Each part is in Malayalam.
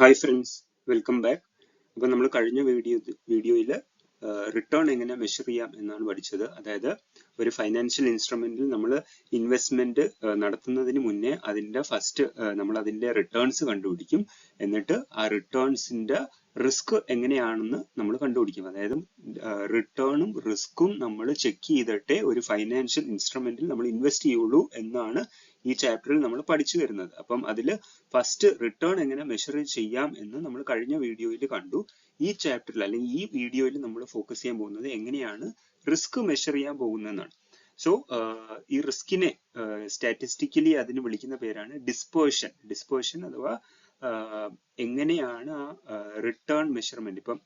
Hi friends, welcome back. അപ്പോൾ നമ്മൾ കഴിഞ്ഞ വീഡിയോയിൽ റിട്ടേൺ എങ്ങനെ മെഷർ ചെയ്യാം എന്നാണ് പഠിച്ചത്. അതായത് ഒരു ഫൈനാൻഷ്യൽ ഇൻസ്ട്രുമെന്റിൽ നമ്മൾ ഇൻവെസ്റ്റ്മെന്റ് നടത്തുന്നതിന് മുന്നേ അതിന്റെ ഫസ്റ്റ് നമ്മൾ അതിന്റെ റിട്ടേൺസ് കണ്ടുപിടിക്കും. എന്നിട്ട് ആ റിട്ടേൺസിന്റെ റിസ്ക് എങ്ങനെയാണെന്ന് നമ്മൾ കണ്ടുപിടിക്കും. അതായത് റിട്ടേണും റിസ്ക്കും നമ്മൾ ചെക്ക് ചെയ്തിട്ടേ ഒരു ഫൈനാൻഷ്യൽ ഇൻസ്ട്രുമെന്റിൽ നമ്മൾ ഇൻവെസ്റ്റ് ചെയ്യുള്ളൂ എന്നാണ് ഈ ചാപ്റ്ററിൽ നമ്മൾ പഠിച്ചു വരുന്നത്. അപ്പം അതിൽ ഫസ്റ്റ് റിട്ടേൺ എങ്ങനെ മെഷർ ചെയ്യാം എന്ന് നമ്മൾ കഴിഞ്ഞ വീഡിയോയിൽ കണ്ടു. ഈ ചാപ്റ്ററിൽ അല്ലെങ്കിൽ ഈ വീഡിയോയിൽ നമ്മൾ ഫോക്കസ് ചെയ്യാൻ പോകുന്നത് എങ്ങനെയാണ് റിസ്ക് മെഷർ ചെയ്യാൻ പോകുന്നതെന്നാണ്. സോ ഈ റിസ്കിനെ സ്റ്റാറ്റിസ്റ്റിക്കലി അതിന് വിളിക്കുന്ന പേരാണ് ഡിസ്പേർഷൻ അഥവാ എങ്ങനെയാണ് ആ റിട്ടേൺ മെഷർമെന്റ്. ഇപ്പം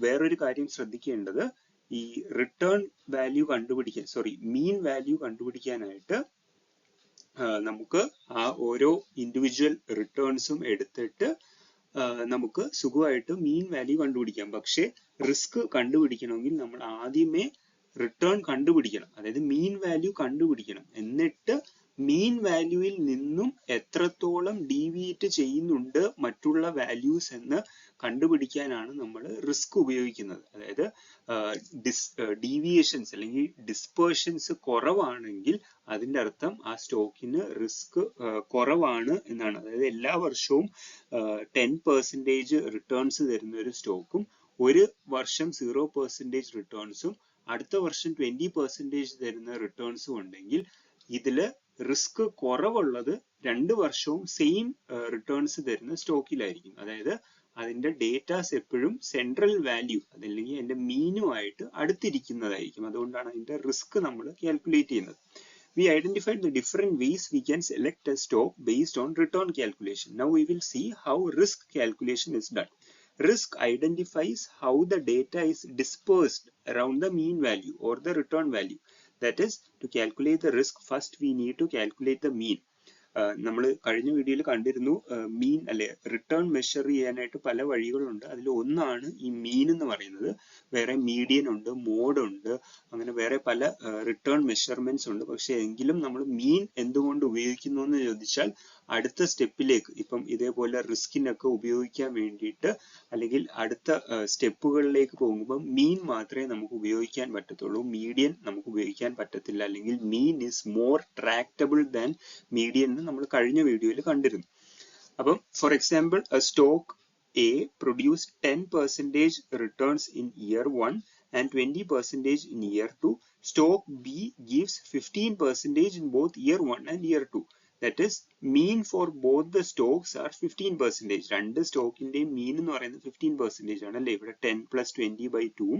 വേറൊരു കാര്യം ശ്രദ്ധിക്കേണ്ടത്, ഈ റിട്ടേൺ വാല്യൂ കണ്ടുപിടിക്കാൻ മീൻ വാല്യൂ കണ്ടുപിടിക്കാനായിട്ട് നമുക്ക് ആ ഓരോ ഇൻഡിവിജ്വൽ റിട്ടേൺസും എടുത്തിട്ട് നമുക്ക് സുഖമായിട്ട് മീൻ വാല്യൂ കണ്ടുപിടിക്കാം. പക്ഷെ റിസ്ക് കണ്ടുപിടിക്കണമെങ്കിൽ നമ്മൾ ആദ്യമേ റിട്ടേൺ കണ്ടുപിടിക്കണം, അതായത് മീൻ വാല്യൂ കണ്ടുപിടിക്കണം. എന്നിട്ട് മീൻ വാല്യൂവിൽ നിന്നും എത്രത്തോളം ഡീവിയേറ്റ് ചെയ്യുന്നുണ്ട് മറ്റുള്ള വാല്യൂസ് എന്ന് കണ്ടുപിടിക്കാനാണ് നമ്മൾ റിസ്ക് ഉപയോഗിക്കുന്നത്. അതായത് ഡീവിയേഷൻസ് അല്ലെങ്കിൽ ഡിസ്പേർഷൻസ് കുറവാണെങ്കിൽ അതിന്റെ അർത്ഥം ആ സ്റ്റോക്കിന് റിസ്ക് കുറവാണ് എന്നാണ്. അതായത് എല്ലാ വർഷവും 10% റിട്ടേൺസ് തരുന്ന ഒരു സ്റ്റോക്കും ഒരു വർഷം 0% റിട്ടേൺസും അടുത്ത വർഷം 20% തരുന്ന റിട്ടേൺസും ഉണ്ടെങ്കിൽ ഇതില് റിസ്ക് കുറവുള്ളത് 2 വർഷവും സെയിം റിട്ടേൺസ് തരുന്ന സ്റ്റോക്കിലായിരിക്കും. അതായത് അതിന്റെ ഡേറ്റാസ് എപ്പോഴും സെൻട്രൽ വാല്യൂ അതല്ലെങ്കിൽ അതിന്റെ മീനുമായിട്ട് അടുത്തിരിക്കുന്നതായിരിക്കും. അതുകൊണ്ടാണ് അതിന്റെ റിസ്ക് നമ്മൾ കാൽക്കുലേറ്റ് ചെയ്യുന്നത്. We identified the different ways we can select a stock based on return calculation. Now we will see how risk calculation is done. Risk identifies how the data is dispersed around the mean value or the return value. That is, to calculate the risk, first we need to calculate the mean. നമ്മൾ കഴിഞ്ഞ വീഡിയോയിൽ കണ്ടിരുന്നു, മീൻ അല്ലെ റിട്ടേൺ മെഷർ ചെയ്യാനായിട്ട് പല വഴികളുണ്ട്. അതിൽ ഒന്നാണ് ഈ മീൻ എന്ന് പറയുന്നത്. വേറെ മീഡിയൻ ഉണ്ട്, മോഡ് ഉണ്ട്, അങ്ങനെ വേറെ പല റിട്ടേൺ മെഷർമെന്റ്സ് ഉണ്ട്. പക്ഷെ എങ്കിലും നമ്മൾ മീൻ എന്തുകൊണ്ട് ഉപയോഗിക്കുന്നു എന്ന് ചോദിച്ചാൽ അടുത്ത സ്റ്റെപ്പിലേക്ക്, ഇപ്പം ഇതേപോലെ റിസ്കിനൊക്കെ ഉപയോഗിക്കാൻ വേണ്ടിയിട്ട് അല്ലെങ്കിൽ അടുത്ത സ്റ്റെപ്പുകളിലേക്ക് പോകുമ്പോൾ മീൻ മാത്രമേ നമുക്ക് ഉപയോഗിക്കാൻ പറ്റത്തുള്ളൂ, മീഡിയൻ നമുക്ക് ഉപയോഗിക്കാൻ പറ്റത്തില്ല. അല്ലെങ്കിൽ മീൻ is more tractable than median എന്ന് നമ്മൾ കഴിഞ്ഞ വീഡിയോയിൽ കണ്ടിരുന്നു. അപ്പം for example, stock A produced 10% returns in year 1 and 20% in year 2. Stock B gives 15% in both year 1 and year 2. That is, mean for both the stocks are 15%. രണ്ട് സ്റ്റോക്കിന്റെയും മീൻ എന്ന് പറയുന്നത് 15% ആണ് അല്ലെ. ഇവിടെ 10 + 20/2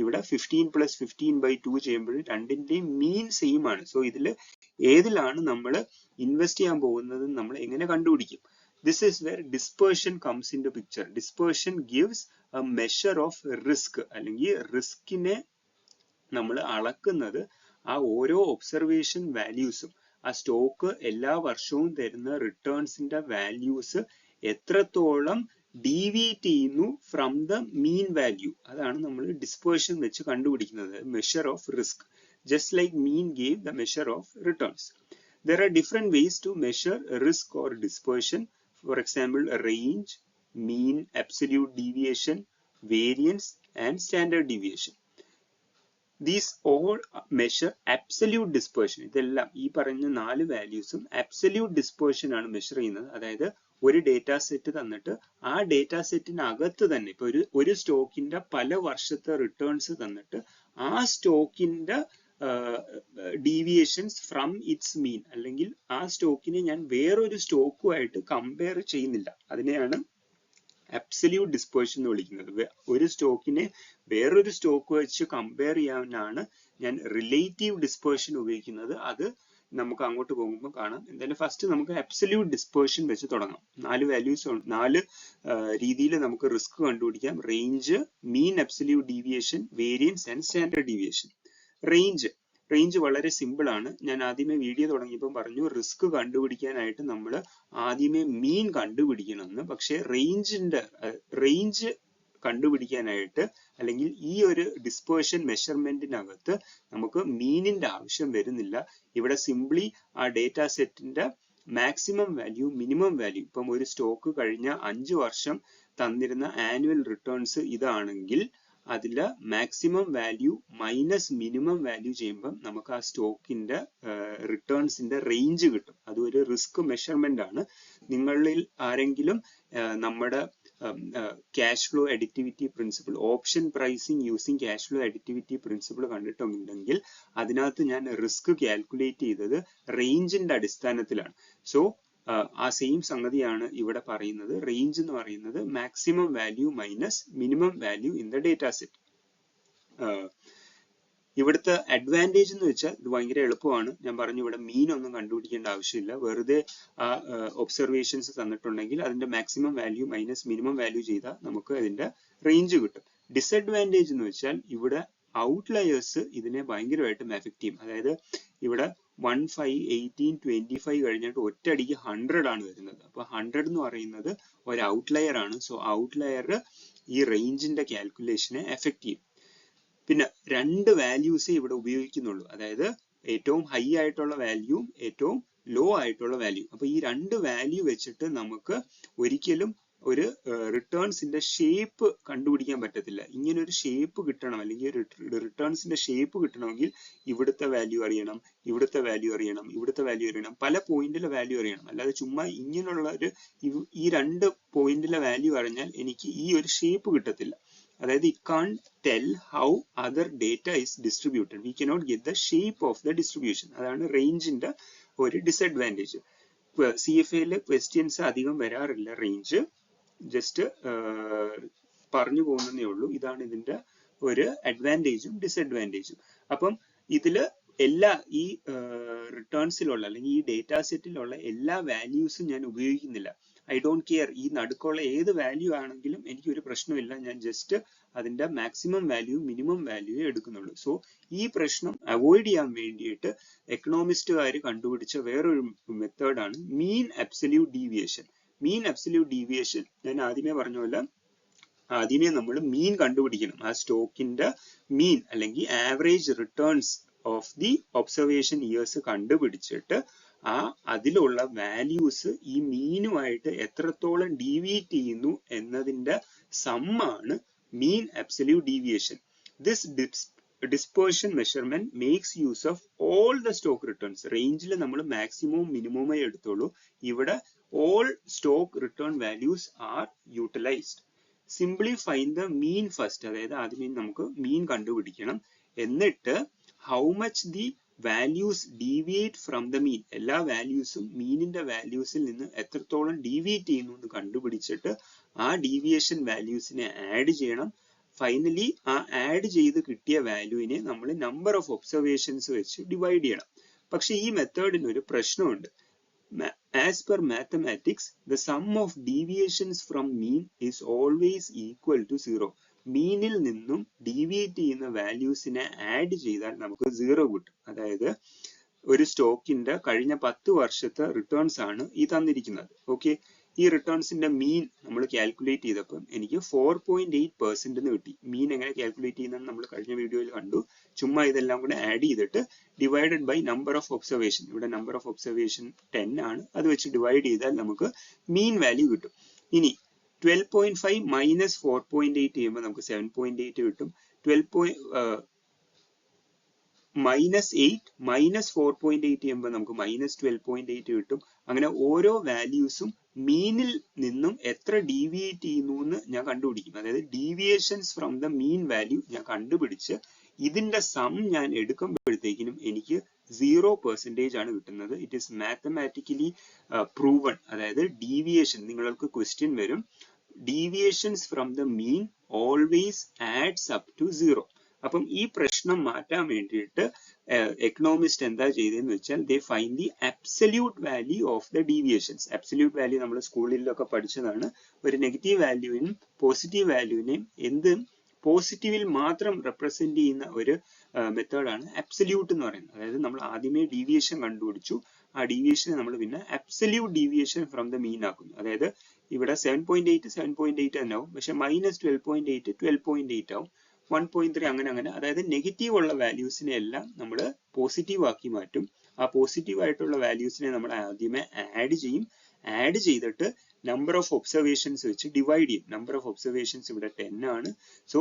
ഇവിടെ 15 + 15/2 ചെയ്യുമ്പോൾ രണ്ടിന്റെയും മീൻ സെയിം ആണ്. സോ ഇതിൽ ഏതിലാണ് നമ്മൾ ഇൻവെസ്റ്റ് ചെയ്യാൻ പോകുന്നത് നമ്മൾ എങ്ങനെ കണ്ടുപിടിക്കും? This is where dispersion comes into picture. Dispersion gives a measure of risk. അല്ലെങ്കിൽ റിസ്കിനെ നമ്മൾ അളക്കുന്നത് ആ ഓരോ ഒബ്സർവേഷൻ വാല്യൂസും, ആ സ്റ്റോക്ക് എല്ലാ വർഷവും തരുന്ന റിട്ടേൺസിന്റെ വാല്യൂസ് എത്രത്തോളം ഡീവിയേറ്റ് ചെയ്യുന്നു ഫ്രം ദ മീൻ വാല്യൂ, അതാണ് നമ്മൾ ഡിസ്പേർഷൻ വെച്ച് കണ്ടുപിടിക്കുന്നത്, measure of risk. Just like mean gave the measure of returns. There are different ways to measure risk or dispersion. For example, range, mean, absolute deviation, variance, and standard deviation. These all measure absolute dispersion. ഇതെല്ലാം ഈ പറഞ്ഞ 4 വാല്യൂസും absolute dispersion ആണ് മെഷർ ചെയ്യുന്നത്. അതായത് ഒരു ഡേറ്റാ സെറ്റ് തന്നിട്ട് ആ ഡേറ്റാ സെറ്റിനകത്ത് തന്നെ ഇപ്പൊ ഒരു സ്റ്റോക്കിന്റെ പല വർഷത്തെ റിട്ടേൺസ് തന്നിട്ട് ആ സ്റ്റോക്കിന്റെ ഡീവിയേഷൻസ് ഫ്രം ഇറ്റ്സ് മീൻ, അല്ലെങ്കിൽ ആ സ്റ്റോക്കിനെ ഞാൻ വേറൊരു സ്റ്റോക്കുമായിട്ട് കമ്പയർ ചെയ്യുന്നില്ല, അതിനെയാണ് അബ്സല്യൂട്ട് ഡിസ്പേർഷൻ എന്ന് വിളിക്കുന്നത്. ഒരു സ്റ്റോക്കിനെ വേറൊരു സ്റ്റോക്ക് വെച്ച് കമ്പയർ ചെയ്യാനാണ് ഞാൻ റിലേറ്റീവ് ഡിസ്പേർഷൻ ഉപയോഗിക്കുന്നത്. അത് നമുക്ക് അങ്ങോട്ട് പോകുമ്പോൾ കാണാം. എന്തായാലും ഫസ്റ്റ് നമുക്ക് അബ്സല്യൂട്ട് ഡിസ്പേർഷൻ വെച്ച് തുടങ്ങാം. 4 വാല്യൂസ്, 4 രീതിയിൽ നമുക്ക് റിസ്ക് കണ്ടുപിടിക്കാം: range, mean absolute deviation, variance and standard deviation. Range വളരെ സിമ്പിൾ ആണ്. ഞാൻ ആദ്യമേ വീഡിയോ തുടങ്ങിയപ്പോൾ പറഞ്ഞു റിസ്ക് കണ്ടുപിടിക്കാനായിട്ട് നമ്മൾ ആദ്യമേ മീൻ കണ്ടുപിടിക്കണമെന്ന്. പക്ഷെ റേഞ്ച് കണ്ടുപിടിക്കാനായിട്ട് അല്ലെങ്കിൽ ഈ ഒരു ഡിസ്പേർഷൻ മെഷർമെന്റിനകത്ത് നമുക്ക് മീനിന്റെ ആവശ്യം വരുന്നില്ല. ഇവിടെ സിംപ്ലി ആ ഡേറ്റാ സെറ്റിന്റെ മാക്സിമം വാല്യൂ, മിനിമം വാല്യൂ. ഇപ്പം ഒരു സ്റ്റോക്ക് കഴിഞ്ഞ 5 വർഷം തന്നിരുന്ന ആനുവൽ റിട്ടേൺസ് ഇതാണെങ്കിൽ അതില് maximum value minus minimum value ചെയ്യുമ്പോൾ നമുക്ക് ആ സ്റ്റോക്കിന്റെ റിട്ടേൺസിന്റെ റേഞ്ച് കിട്ടും. അതൊരു റിസ്ക് മെഷർമെന്റ് ആണ്. നിങ്ങളിൽ ആരെങ്കിലും നമ്മുടെ cash flow additivity principle, option pricing using cash flow additivity principle കണ്ടിട്ടുണ്ടെങ്കിൽ അതിനകത്ത് ഞാൻ റിസ്ക് കാൽക്കുലേറ്റ് ചെയ്തത് റേഞ്ചിന്റെ അടിസ്ഥാനത്തിലാണ്. സോ ആ സെയിം സംഗതിയാണ് ഇവിടെ പറയുന്നത്. റേഞ്ച് എന്ന് പറയുന്നത് maximum value minus minimum value in the data set. ഇവിടുത്തെ അഡ്വാൻറ്റേജ് എന്ന് വെച്ചാൽ ഇത് ഭയങ്കര എളുപ്പമാണ്. ഞാൻ പറഞ്ഞു ഇവിടെ മീൻ ഒന്നും കണ്ടുപിടിക്കേണ്ട ആവശ്യമില്ല. വെറുതെ ആ ഒബ്സർവേഷൻസ് തന്നിട്ടുണ്ടെങ്കിൽ അതിന്റെ maximum value minus minimum value ചെയ്താൽ നമുക്ക് അതിന്റെ റേഞ്ച് കിട്ടും. ഡിസഡ്വാൻറ്റേജ് എന്ന് വെച്ചാൽ ഇവിടെ ഔട്ട്ലയേഴ്സ് ഇതിനെ ഭയങ്കരമായിട്ടും എഫക്ട് ചെയ്യും. അതായത് ഇവിടെ 1, 5, 18, 25 കഴിഞ്ഞിട്ട് ഒറ്റയടിക്ക് 100 ആണ് വരുന്നത്. അപ്പൊ 100 എന്ന് പറയുന്നത് ഒരു ഔട്ട്ലയർ ആണ്. സോ ഔട്ട്ലയർ ഈ റേഞ്ചിന്റെ കാൽക്കുലേഷനെ എഫക്ട് ചെയ്യും. പിന്നെ 2 വാല്യൂസേ ഇവിടെ ഉപയോഗിക്കുന്നുള്ളൂ. അതായത് ഏറ്റവും ഹൈ ആയിട്ടുള്ള വാല്യൂവും ഏറ്റവും ലോ ആയിട്ടുള്ള വാല്യൂ. അപ്പൊ ഈ 2 വാല്യൂ വെച്ചിട്ട് നമുക്ക് ഒരിക്കലും ഒരു റിട്ടേൺസിന്റെ ഷേപ്പ് കണ്ടുപിടിക്കാൻ പറ്റത്തില്ല. ഇങ്ങനെ ഒരു ഷേപ്പ് കിട്ടണം, അല്ലെങ്കിൽ ഒരു റിട്ടേൺസിന്റെ ഷേപ്പ് കിട്ടണമെങ്കിൽ ഇവിടുത്തെ വാല്യൂ അറിയണം, ഇവിടുത്തെ വാല്യൂ അറിയണം, ഇവിടുത്തെ വാല്യൂ അറിയണം, പല പോയിന്റിലെ വാല്യൂ അറിയണം. അല്ലാതെ ചുമ്മാ ഇങ്ങനെയുള്ള ഈ 2 പോയിന്റിലെ വാല്യൂ അറിഞ്ഞാൽ എനിക്ക് ഈ ഒരു ഷേപ്പ് കിട്ടത്തില്ല. അതായത് it can't tell how other data is distributed. We cannot get the shape of the distribution. അതാണ് റേഞ്ചിന്റെ ഒരു ഡിസഡ്വാൻറ്റേജ്. CFA ക്വസ്റ്റ്യൻസ് അധികം വരാറില്ല റേഞ്ച്, ജസ്റ്റ് പറഞ്ഞു പോകുന്നതേ ഉള്ളൂ. ഇതാണ് ഇതിന്റെ ഒരു അഡ്വാൻറ്റേജും ഡിസഡ്വാൻറ്റേജും. അപ്പം ഇതില് എല്ലാ ഈ റിട്ടേൺസിലുള്ള അല്ലെങ്കിൽ ഈ ഡേറ്റ സെറ്റിലുള്ള എല്ലാ വാല്യൂസും ഞാൻ ഉപയോഗിക്കുന്നില്ല. I don't care. ഈ നടുക്കുള്ള ഏത് വാല്യൂ ആണെങ്കിലും എനിക്ക് ഒരു പ്രശ്നമില്ല. ഞാൻ ജസ്റ്റ് അതിന്റെ മാക്സിമം വാല്യൂ മിനിമം വാല്യൂ എടുക്കുന്നുള്ളൂ. സോ ഈ പ്രശ്നം അവോയ്ഡ് ചെയ്യാൻ വേണ്ടിയിട്ട് എക്കണോമിസ്റ്റുകാർ കണ്ടുപിടിച്ച വേറൊരു മെത്തേഡാണ് മീൻ അബ്സല്യൂട്ട് ഡീവിയേഷൻ. മീൻ അബ്സല്യൂട്ട് ഡീവിയേഷൻ ഞാൻ ആദ്യമേ പറഞ്ഞ പോലെ ആദ്യമേ നമ്മൾ മീൻ കണ്ടുപിടിക്കണം. ആ സ്റ്റോക്കിന്റെ മീൻ അല്ലെങ്കിൽ average returns of the observation years കണ്ടുപിടിച്ചിട്ട് അതിലുള്ള വാല്യൂസ് ഈ മീനുമായിട്ട് എത്രത്തോളം ഡീവിയേറ്റ് ചെയ്യുന്നു എന്നതിന്റെ സമ്മാണ് mean absolute deviation. This dispersion measurement makes use of all the stock returns. റേഞ്ചിൽ നമ്മൾ മാക്സിമവും മിനിമമേ എടുത്തോളൂ. ഇവിടെ all stock return values are utilized. Simply find the mean first. അതായത് ആദ്യമേ നമുക്ക് മീൻ കണ്ടുപിടിക്കണം. എന്നിട്ട് how much the values deviate from the mean. എല്ലാ വാല്യൂസും മീനിന്റെ വാല്യൂസിൽ നിന്ന് എത്രത്തോളം ഡീവിയേറ്റ് ചെയ്യുന്നു എന്ന് കണ്ടുപിടിച്ചിട്ട് ആ ഡീവിയേഷൻ വാല്യൂസിനെ ആഡ് ചെയ്യണം. ഫൈനലി ആ ആഡ് ചെയ്ത് കിട്ടിയ വാല്യൂവിനെ നമ്മൾ നമ്പർ ഓഫ് ഒബ്സർവേഷൻസ് വെച്ച് ഡിവൈഡ് ചെയ്യണം. പക്ഷെ ഈ മെത്തേഡിന് ഒരു പ്രശ്നമുണ്ട്. As per mathematics the sum of deviations from mean is always equal to 0. മീനിൽ നിന്നും ഡീവിയേറ്റ് ചെയ്യുന്ന വാല്യൂസിനെ ആഡ് ചെയ്താൽ നമുക്ക് 0 കിട്ടും. അതായത് ഒരു സ്റ്റോക്കിന്റെ കഴിഞ്ഞ 10 വർഷത്തെ റിട്ടേൺസ് ആണ് ഈ തന്നിരിക്കുന്നത്. ഓക്കെ, ഈ റിട്ടേൺസിന്റെ മീൻ നമ്മൾ കാൽക്കുലേറ്റ് ചെയ്തപ്പോൾ എനിക്ക് 4.8% എന്ന് കിട്ടി. മീൻ എങ്ങനെ കാൽക്കുലേറ്റ് ചെയ്യുന്നതെന്ന് നമ്മൾ കഴിഞ്ഞ വീഡിയോയിൽ കണ്ടു. ചുമ്മാ ഇതെല്ലാം കൂടെ ആഡ് ചെയ്തിട്ട് divided by number of observation. ഇവിടെ നമ്പർ ഓഫ് ഒബ്സർവേഷൻ 10 ആണ്. അത് വെച്ച് ഡിവൈഡ് ചെയ്താൽ നമുക്ക് മീൻ വാല്യൂ കിട്ടും. ഇനി 12.5 മൈനസ് 4.8 ചെയ്യുമ്പോൾ നമുക്ക് 7.8 കിട്ടും. മൈനസ് 8 മൈനസ് 4.8 ചെയ്യുമ്പോൾ നമുക്ക് മൈനസ് 12.8 കിട്ടും. അങ്ങനെ ഓരോ വാല്യൂസും മീനിൽ നിന്നും എത്ര ഡീവിയേറ്റ് ചെയ്യുന്നു എന്ന് ഞാൻ കണ്ടുപിടിക്കും. അതായത് deviations from the mean value ഞാൻ കണ്ടുപിടിച്ച് ഇതിന്റെ സം ഞാൻ എടുക്കുമ്പോഴത്തേക്കിനും എനിക്ക് 0% ആണ് കിട്ടുന്നത്. It is mathematically proven. അതായത് ഡീവിയേഷൻ, നിങ്ങൾക്ക് ക്വസ്റ്റ്യൻ വരും, deviations from the mean always adds up to 0. അപ്പം ഈ പ്രശ്നം മാറ്റാൻ വേണ്ടിയിട്ട് എക്കണോമിസ്റ്റ് എന്താ ചെയ്തതെന്ന് വെച്ചാൽ they find the absolute value of the deviations. Absolute value നമ്മൾ സ്കൂളിലൊക്കെ പഠിച്ചതാണ്. ഒരു നെഗറ്റീവ് വാല്യൂവിനും പോസിറ്റീവ് വാല്യൂവിനെയും എന്തും പോസിറ്റീവിൽ മാത്രം റെപ്രസെന്റ് ചെയ്യുന്ന ഒരു മെത്തേഡാണ് അബ്സല്യൂട്ട് എന്ന് പറയുന്നത്. അതായത് നമ്മൾ ആദ്യമേ ഡീവിയേഷൻ കണ്ടുപിടിച്ചു, ആ ഡീവിയേഷനെ നമ്മൾ പിന്നെ അബ്സല്യൂട്ട് ഡീവിയേഷൻ ഫ്രം ദ മീൻ ആക്കുന്നു. അതായത് ഇവിടെ 7.8 തന്നെ ആവും, പക്ഷെ മൈനസ് 12.8 ആവും, 1.3 അങ്ങനെ. അതായത് നെഗറ്റീവ് ഉള്ള വാല്യൂസിനെ എല്ലാം നമ്മൾ പോസിറ്റീവ് ആക്കി മാറ്റും. ആ പോസിറ്റീവ് ആയിട്ടുള്ള വാല്യൂസിനെ നമ്മൾ ആദ്യമേ ആഡ് ചെയ്യും. ആഡ് ചെയ്തിട്ട് നമ്പർ ഓഫ് ഒബ്സർവേഷൻസ് വെച്ച് ഡിവൈഡ് ചെയ്യും. നമ്പർ ഓഫ് ഒബ്സർവേഷൻസ് ഇവിടെ 10 ആണ്. സോ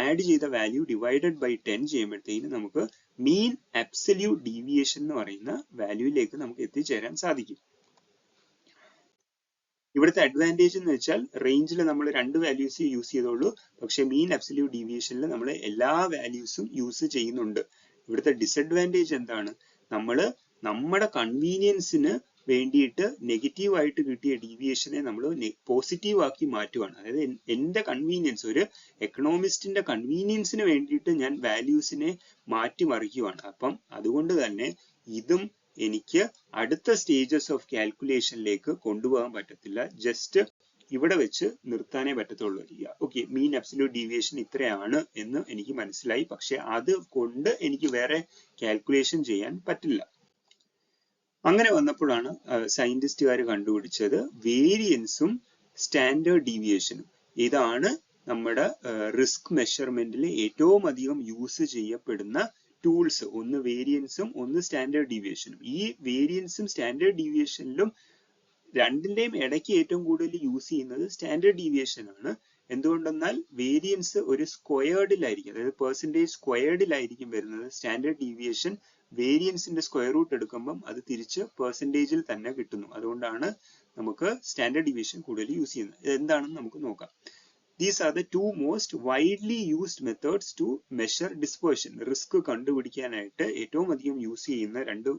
ആഡ് ചെയ്ത വാല്യൂ ഡിവൈഡഡ് ബൈ 10 ചെയ്യുമ്പോഴത്തേക്കും നമുക്ക് മീൻ അബ്സല്യൂട്ട് ഡീവിയേഷൻ എന്ന് പറയുന്ന വാല്യൂയിലേക്ക് നമുക്ക് എത്തിച്ചേരാൻ സാധിക്കും. ഇവിടുത്തെ അഡ്വാൻറ്റേജ് എന്ന് വെച്ചാൽ റേഞ്ചിൽ നമ്മൾ 2 വാല്യൂസ് യൂസ് ചെയ്തോളൂ, പക്ഷെ മീൻ അബ്സല്യൂട്ട് ഡീവിയേഷനിൽ നമ്മൾ എല്ലാ വാല്യൂസും യൂസ് ചെയ്യുന്നുണ്ട്. ഇവിടുത്തെ ഡിസഡ്വാൻറ്റേജ് എന്താണ്? നമ്മൾ നമ്മുടെ കൺവീനിയൻസിന് വേണ്ടിയിട്ട് നെഗറ്റീവ് ആയിട്ട് കിട്ടിയ ഡീവിയേഷനെ നമ്മൾ പോസിറ്റീവ് ആക്കി മാറ്റുകയാണ്. അതായത് എന്റെ കൺവീനിയൻസ്, ഒരു എക്കണോമിസ്റ്റിന്റെ കൺവീനിയൻസിന് വേണ്ടിയിട്ട് ഞാൻ വാല്യൂസിനെ മാറ്റിമറിക്കുകയാണ്. അപ്പം അതുകൊണ്ട് തന്നെ ഇതും എനിക്ക് അടുത്ത സ്റ്റേജസ് ഓഫ് കാൽക്കുലേഷനിലേക്ക് കൊണ്ടുപോകാൻ പറ്റത്തില്ല. ജസ്റ്റ് ഇവിടെ വെച്ച് നിർത്താനേ പറ്റത്തുള്ളൂ. ഓക്കെ, മീൻ അബ്സല്യൂട്ട് ഡീവിയേഷൻ ഇത്രയാണ് എന്ന് എനിക്ക് മനസ്സിലായി, പക്ഷെ അത് കൊണ്ട് എനിക്ക് വേറെ കാൽക്കുലേഷൻ ചെയ്യാൻ പറ്റില്ല. അങ്ങനെ വന്നപ്പോഴാണ് സയന്റിസ്റ്റുകാർ കണ്ടുപിടിച്ചത് വേരിയൻസും സ്റ്റാൻഡേർഡ് ഡീവിയേഷനും. ഇതാണ് നമ്മുടെ റിസ്ക് മെഷർമെന്റിൽ ഏറ്റവും അധികം യൂസ് ചെയ്യപ്പെടുന്ന ടൂൾസ്. ഒന്ന് വേരിയൻസും ഒന്ന് സ്റ്റാൻഡേർഡ് ഡീവിയേഷനും. ഈ വേരിയൻസും സ്റ്റാൻഡേർഡ് ഡീവിയേഷനിലും രണ്ടിന്റെയും ഇടയ്ക്ക് ഏറ്റവും കൂടുതൽ യൂസ് ചെയ്യുന്നത് സ്റ്റാൻഡേർഡ് ഡീവിയേഷൻ ആണ്. എന്തുകൊണ്ടെന്നാൽ വേരിയൻസ് ഒരു സ്ക്വയർഡിലായിരിക്കും, അതായത് പെർസെന്റേജ് സ്ക്വയർഡിലായിരിക്കും വരുന്നത്. സ്റ്റാൻഡേർഡ് ഡീവിയേഷൻ വേരിയൻസിന്റെ സ്ക്വയർ റൂട്ട് എടുക്കുമ്പം അത് തിരിച്ച് പെർസെന്റേജിൽ തന്നെ കിട്ടുന്നു. അതുകൊണ്ടാണ് നമുക്ക് സ്റ്റാൻഡേർഡ് ഡീവിയേഷൻ കൂടുതൽ യൂസ് ചെയ്യുന്നത്. എന്താണെന്ന് നമുക്ക് നോക്കാം. These are the two most widely used methods to measure dispersion. Risk കണ്ടുപിടിക്കാനായിട്ട് ഏറ്റവും അധികം യൂസ് ചെയ്യുന്ന 2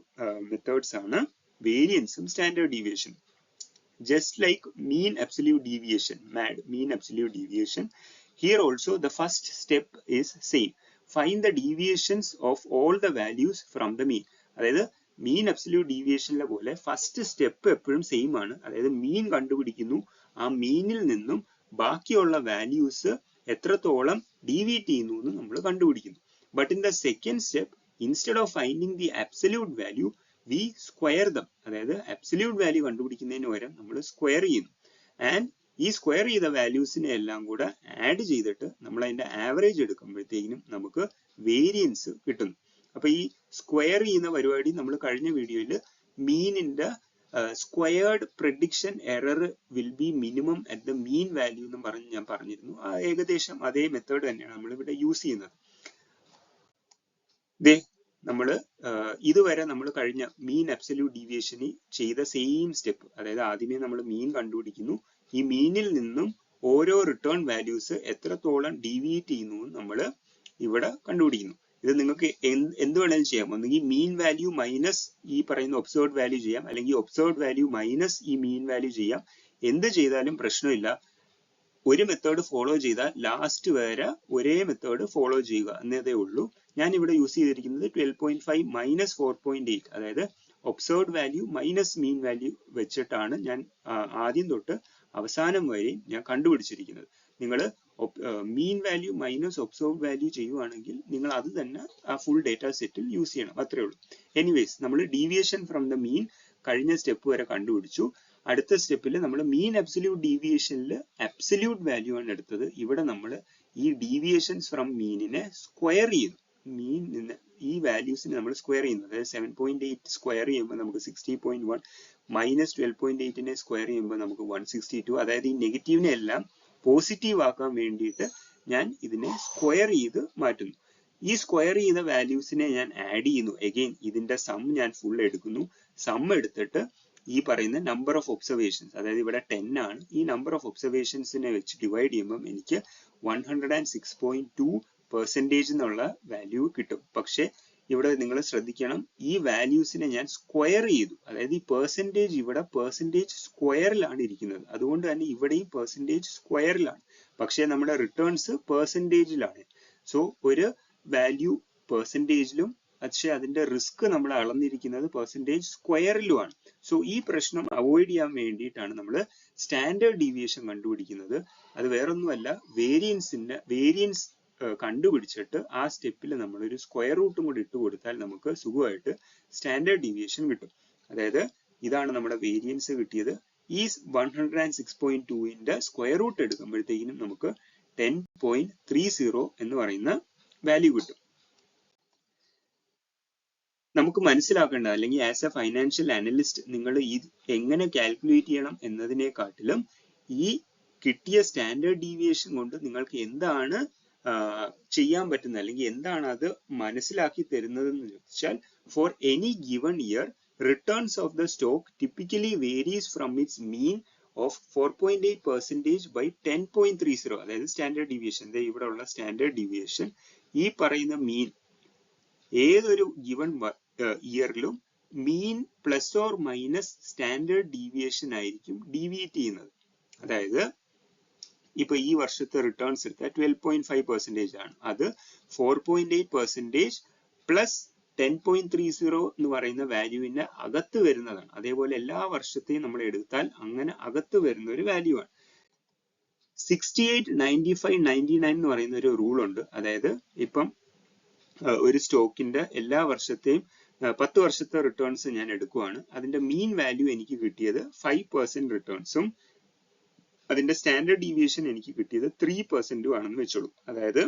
മെത്തേഡ്സ് ആണ് വേരിയൻസും standard deviation. Just like mean absolute deviation, mean absolute deviation, here also the first step is same. Find the deviations of all the values from the mean. അതായത് മീൻ അബ്സല്യൂട്ട് ഡീവിയേഷനിലെ പോലെ ഫസ്റ്റ് സ്റ്റെപ്പ് എപ്പോഴും സെയിം ആണ്. അതായത് മീൻ കണ്ടുപിടിക്കുന്നു, ആ മീനിൽ നിന്നും ബാക്കിയുള്ള വാല്യൂസ് എത്രത്തോളം ഡീവിയേറ്റ് ചെയ്യുന്നു എന്ന് നമ്മൾ കണ്ടുപിടിക്കുന്നു. But in the second step, instead of finding the absolute value, we square them. അതായത് അബ്സല്യൂട്ട് വാല്യൂ കണ്ടുപിടിക്കുന്നതിന് പകരം നമ്മൾ സ്ക്വയർ ചെയ്യുന്നു. ആൻഡ് ഈ സ്ക്വയർ ചെയ്ത വാല്യൂസിനെ എല്ലാം കൂടെ ആഡ് ചെയ്തിട്ട് നമ്മൾ അതിന്റെ ആവറേജ് എടുക്കുമ്പോഴത്തേക്കിനും നമുക്ക് വേരിയൻസ് കിട്ടുന്നു. അപ്പൊ ഈ സ്ക്വയർ ചെയ്യുന്ന പരിപാടി നമ്മൾ കഴിഞ്ഞ വീഡിയോയിൽ മീനിന്റെ squared prediction error will be minimum at the mean value എന്ന് പറഞ്ഞ് ഞാൻ പറഞ്ഞിരുന്നു. ഏകദേശം അതേ മെത്തേഡ് തന്നെയാണ് നമ്മൾ ഇവിടെ യൂസ് ചെയ്യുന്നത്. നമ്മൾ ഇതുവരെ നമ്മൾ കഴിഞ്ഞ മീൻ അബ്സല്യൂട്ട് ഡീവിയേഷന് ചെയ്ത സെയിം സ്റ്റെപ്പ്, അതായത് ആദ്യമേ നമ്മൾ മീൻ കണ്ടുപിടിക്കുന്നു, ഈ മീനിൽ നിന്നും ഓരോ റിട്ടേൺ വാല്യൂസ് എത്രത്തോളം ഡീവിയേറ്റ് ചെയ്യുന്നു നമ്മൾ ഇവിടെ കണ്ടുപിടിക്കുന്നു. ഇത് നിങ്ങൾക്ക് എന്ത് വേണമെങ്കിലും ചെയ്യാം. ഒന്നുകിൽ മീൻ വാല്യൂ മൈനസ് ഈ പറയുന്ന ഒബ്സർവ്ഡ് വാല്യൂ ചെയ്യാം, അല്ലെങ്കിൽ ഒബ്സർവ്ഡ് വാല്യൂ മൈനസ് ഈ മീൻ വാല്യൂ ചെയ്യാം. എന്ത് ചെയ്താലും പ്രശ്നമില്ല. ഒരു മെത്തേഡ് ഫോളോ ചെയ്താൽ ലാസ്റ്റ് വരെ ഒരേ മെത്തേഡ് ഫോളോ ചെയ്യുക എന്നതേ ഉള്ളൂ. ഞാൻ ഇവിടെ യൂസ് ചെയ്തിരിക്കുന്നത് 12.5 മൈനസ് 4.8, അതായത് observed value minus mean value വെച്ചിട്ടാണ് ഞാൻ ആദ്യം തൊട്ട് അവസാനം വരെ ഞാൻ കണ്ടുപിടിച്ചിരിക്കുന്നത്. നിങ്ങൾ mean value minus observed value ചെയ്യുവാണെങ്കിൽ നിങ്ങൾ അത് തന്നെ ആ ഫുൾ ഡേറ്റ സെറ്റിൽ യൂസ് ചെയ്യണം, അത്രേ ഉള്ളൂ. എനിവേസ്, നമ്മൾ ഡീവിയേഷൻ ഫ്രം ദ മീൻ കഴിഞ്ഞ സ്റ്റെപ്പ് വരെ കണ്ടുപിടിച്ചു. അടുത്ത സ്റ്റെപ്പിൽ നമ്മൾ മീൻ അബ്സല്യൂട്ട് ഡീവിയേഷനിൽ അബ്സല്യൂട്ട് വാല്യൂ ആണ് എടുത്തത്. ഇവിടെ നമ്മൾ ഈ ഡീവിയേഷൻസ് ഫ്രം മീനിനെ സ്ക്വയർ ചെയ്യുന്നു. മീൻ ഈ വാല്യൂസിനെ നമ്മൾ സ്ക്വയർ ചെയ്യുന്നു. അതായത് 7.8 സ്ക്വയർ ചെയ്യുമ്പോൾ നമുക്ക് 60.1, മൈനസ് 12.8നെ സ്ക്വയർ ചെയ്യുമ്പോൾ നമുക്ക് 162. അതായത് ഈ നെഗറ്റീവിനെ എല്ലാം പോസിറ്റീവ് ആക്കാൻ വേണ്ടിയിട്ട് ഞാൻ ഇതിനെ സ്ക്വയർ ചെയ്ത് മാറ്റുന്നു. ഈ സ്ക്വയർ ചെയ്ത വാല്യൂസിനെ ഞാൻ ആഡ് ചെയ്യുന്നു. അഗെയിൻ ഇതിന്റെ സം ഞാൻ ഫുൾ എടുക്കുന്നു. സം എടുത്തിട്ട് ഈ പറയുന്ന നമ്പർ ഓഫ് ഒബ്സർവേഷൻസ്, അതായത് ഇവിടെ 10 ആണ്, ഈ നമ്പർ ഓഫ് ഒബ്സർവേഷൻസിനെ വെച്ച് ഡിവൈഡ് ചെയ്യുമ്പോൾ എനിക്ക് 106.2% എന്നുള്ള വാല്യൂ കിട്ടും. പക്ഷെ ഇവിടെ നിങ്ങൾ ശ്രദ്ധിക്കണം, ഈ വാല്യൂസിനെ ഞാൻ സ്ക്വയർ ചെയ്തു. അതായത് ഈ പെർസെൻറ്റേജ് ഇവിടെ പെർസെൻറ്റേജ് സ്ക്വയറിലാണ് ഇരിക്കുന്നത്. അതുകൊണ്ട് തന്നെ ഇവിടെയും പെർസെൻറ്റേജ് സ്ക്വയറിലാണ്, പക്ഷെ നമ്മുടെ റിട്ടേൺസ് പെർസെൻറ്റേജിലാണ്. സോ ഒരു വാല്യൂ പെർസെൻറ്റേജിലും പക്ഷെ അതിന്റെ റിസ്ക് നമ്മൾ അളന്നിരിക്കുന്നത് പെർസെൻറ്റേജ് സ്ക്വയറിലുമാണ്. സോ ഈ പ്രശ്നം അവോയ്ഡ് ചെയ്യാൻ വേണ്ടിയിട്ടാണ് നമ്മൾ സ്റ്റാൻഡേർഡ് ഡീവിയേഷൻ കണ്ടുപിടിക്കുന്നത്. അത് വേറൊന്നുമല്ല, വേരിയൻസ് കണ്ടുപിടിച്ചിട്ട് ആ സ്റ്റെപ്പിൽ നമ്മൾ ഒരു സ്ക്വയർ റൂട്ടും കൂടി ഇട്ട് കൊടുത്താൽ നമുക്ക് സുഖമായിട്ട് സ്റ്റാൻഡേർഡ് ഡീവിയേഷൻ കിട്ടും. അതായത് ഇതാണ് നമ്മുടെ വേരിയൻസ് കിട്ടിയത്. ഈ 106.2ന്റെ സ്ക്വയർ റൂട്ട് എടുക്കുമ്പോഴത്തേക്കിനും നമുക്ക് 10.30 എന്ന് പറയുന്ന വാല്യൂ കിട്ടും. നമുക്ക് മനസ്സിലാക്കേണ്ടത്, അല്ലെങ്കിൽ ആസ് എ ഫൈനാൻഷ്യൽ അനലിസ്റ്റ് നിങ്ങൾ ഈ എങ്ങനെ കാൽക്കുലേറ്റ് ചെയ്യണം എന്നതിനെക്കാട്ടിലും ഈ കിട്ടിയ സ്റ്റാൻഡേർഡ് ഡീവിയേഷൻ കൊണ്ട് നിങ്ങൾക്ക് എന്താണ് ചെയ്യാൻ പറ്റുന്നത്, അല്ലെങ്കിൽ എന്താണ് അത് മനസ്സിലാക്കി തരുന്നതെന്ന് വെച്ചാൽ, for any given year returns of the stock typically varies from it's mean of 4.8% by 10.30, അതായത് സ്റ്റാൻഡേർഡ് ഡീവിയേഷൻ. ഇവിടെ ഉള്ള സ്റ്റാൻഡേർഡ് ഡീവിയേഷൻ ഈ പറയുന്ന മീൻ ഏതൊരു ഗിവൺ ഇയറിലും mean plus or minus standard deviation ആയിരിക്കും ഡീവിയേറ്റ് ചെയ്യുന്നത്. അതായത് ഇപ്പൊ ഈ വർഷത്തെ റിട്ടേൺസ് എടുത്താൽ 12.5% ആണ്. അത് 4.8% പ്ലസ് 10.30 എന്ന് പറയുന്ന വാല്യൂവിന്റെ അകത്ത് വരുന്നതാണ്. അതേപോലെ എല്ലാ വർഷത്തെയും നമ്മൾ എടുത്താൽ അങ്ങനെ അകത്ത് വരുന്ന ഒരു വാല്യൂ ആണ്. 68, 95, 99 എന്ന് പറയുന്ന ഒരു റൂൾ ഉണ്ട്. അതായത് ഇപ്പം ഒരു സ്റ്റോക്കിന്റെ എല്ലാ വർഷത്തെയും 10 വർഷത്തെ റിട്ടേൺസ് ഞാൻ എടുക്കുവാണ്. അതിന്റെ മീൻ വാല്യൂ എനിക്ക് കിട്ടിയത് 5% റിട്ടേൺസും അതിന്റെ സ്റ്റാൻഡേർഡ് ഡീവിയേഷൻ എനിക്ക് കിട്ടിയത് 3% ആണെന്ന് വെച്ചോളൂ. അതായത്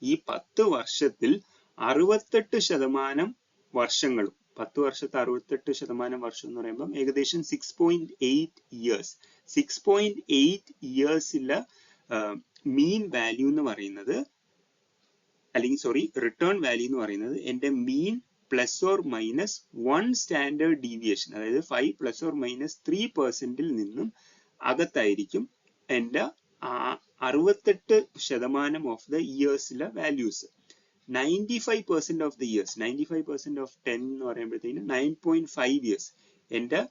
ഈ 10 വർഷത്തിൽ 68% വർഷങ്ങളും, 10 വർഷത്തെ 68% വർഷം എന്ന് പറയുമ്പോൾ ഏകദേശം 6.8 ഇയേഴ്സ്, 6.8 ഇയേഴ്സിലെ മീൻ വാല്യൂ എന്ന് പറയുന്നത്, അല്ലെങ്കിൽ റിട്ടേൺ വാല്യൂ എന്ന് പറയുന്നത് എന്റെ mean plus or minus 1 standard deviation, അതായത് 5 പ്ലസ് ഓർ മൈനസ് 3%-ൽ നിന്നും അകത്തായിരിക്കും എന്റെ 68% ഓഫ് ദ ഇയേഴ്സിലെ values. 95% of the years, 95% of 10 എന്ന് പറയുമ്പോഴത്തേക്കും 9.5 ഇയേഴ്സ്, എന്റെ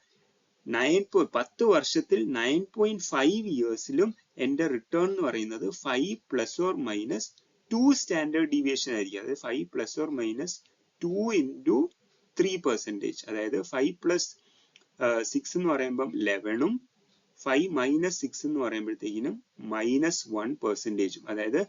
10 വർഷത്തിൽ 9.5 ഇയേഴ്സിലും എന്റെ റിട്ടേൺ എന്ന് പറയുന്നത് 5 plus or minus 2 standard deviation ആയിരിക്കും. അതായത് 5 പ്ലസ് ഓർ മൈനസ് 2 into 3%. അതായത് 5 പ്ലസ് 6 എന്ന് പറയുമ്പം 11ഉം 5 മൈനസ് 6 എന്ന് പറയുമ്പോഴത്തേക്കിനും -1%. അതായത്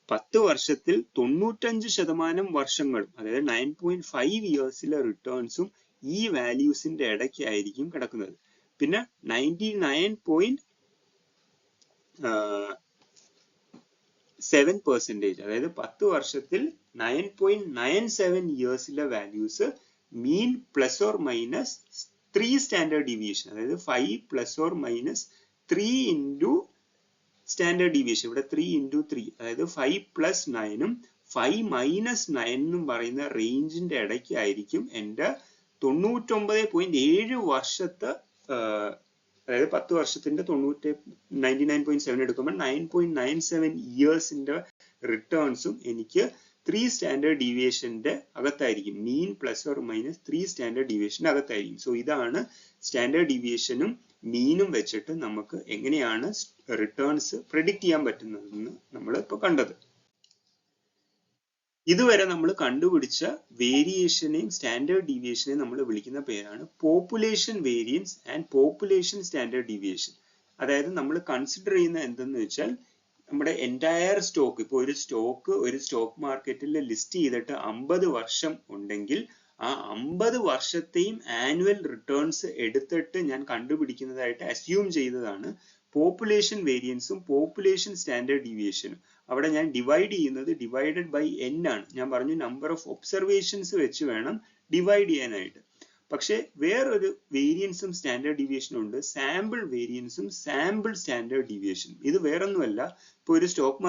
10 വർഷത്തിൽ 95% വർഷങ്ങളും, അതായത് 9.5 ഇയേഴ്സിലെ റിട്ടേൺസും ഈ വാല്യൂസിന്റെ ഇടയ്ക്കായിരിക്കും കിടക്കുന്നത്. പിന്നെ 99.7%, അതായത് 10 വർഷത്തിൽ 9.97 ഇയേഴ്സിലെ values mean plus or minus 3 standard deviation, അതായത് 5 plus or minus 3 into standard deviation, ഇവിടെ 3 into 3, അതായത് 5 പ്ലസ് 9ഉം 5 മൈനസ് 9 എന്നും പറയുന്ന റേഞ്ചിന്റെ ഇടയ്ക്കായിരിക്കും എന്റെ 99.7 വർഷത്തെ, അതായത് 10 വർഷത്തിന്റെ 99.7 എടുക്കുമ്പോൾ 9.97 ഇയേഴ്സിന്റെ റിട്ടേൺസും എനിക്ക് 3 സ്റ്റാൻഡേർഡ് ഡീവിയേഷന്റെ അകത്തായിരിക്കും. Mean plus or minus 3 standard ഡീവിയേഷന്റെ അകത്തായിരിക്കും. സോ ഇതാണ് സ്റ്റാൻഡേർഡ് ഡീവിയേഷനും മീനും വെച്ചിട്ട് നമുക്ക് എങ്ങനെയാണ് റിട്ടേൺസ് പ്രെഡിക്റ്റ് ചെയ്യാൻ പറ്റുന്നതെന്ന് നമ്മൾ ഇപ്പൊ കണ്ടത്. ഇതുവരെ നമ്മൾ കണ്ടുപിടിച്ച വേരിയേഷനെയും സ്റ്റാൻഡേർഡ് ഡീവിയേഷനെയും നമ്മൾ വിളിക്കുന്ന പേരാണ് population variance and population standard deviation. അതായത് നമ്മൾ കൺസിഡർ ചെയ്യുന്ന എന്തെന്ന് വെച്ചാൽ, നമ്മുടെ എൻറ്റയർ സ്റ്റോക്ക്, ഇപ്പോൾ ഒരു സ്റ്റോക്ക് മാർക്കറ്റിൽ ലിസ്റ്റ് ചെയ്തിട്ട് 50 വർഷം ഉണ്ടെങ്കിൽ ആ 50 വർഷത്തെയും ആനുവൽ റിട്ടേൺസ് എടുത്തിട്ട് ഞാൻ കണ്ടുപിടിക്കുന്നതായിട്ട് അസ്യൂം ചെയ്തതാണ് പോപ്പുലേഷൻ വേരിയൻസും പോപ്പുലേഷൻ സ്റ്റാൻഡേർഡ് ഡീവിയേഷനും. അവിടെ ഞാൻ ഡിവൈഡ് ചെയ്യുന്നത് ഡിവൈഡഡ് ബൈ n ആണ്. ഞാൻ പറഞ്ഞു നമ്പർ ഓഫ് ഒബ്സർവേഷൻസ് വെച്ച് വേണം ഡിവൈഡ് ചെയ്യാനായിട്ട്. പക്ഷെ വേറൊരു വേരിയൻസും സ്റ്റാൻഡേർഡ് ഡീവിയേഷനും ഉണ്ട്, സാമ്പിൾ വേരിയൻസും സാമ്പിൾ സ്റ്റാൻഡേർഡ് ഡീവിയേഷനും. ഇത് വേറൊന്നുമല്ല, ഇപ്പൊ ഒരു സ്റ്റോക്ക്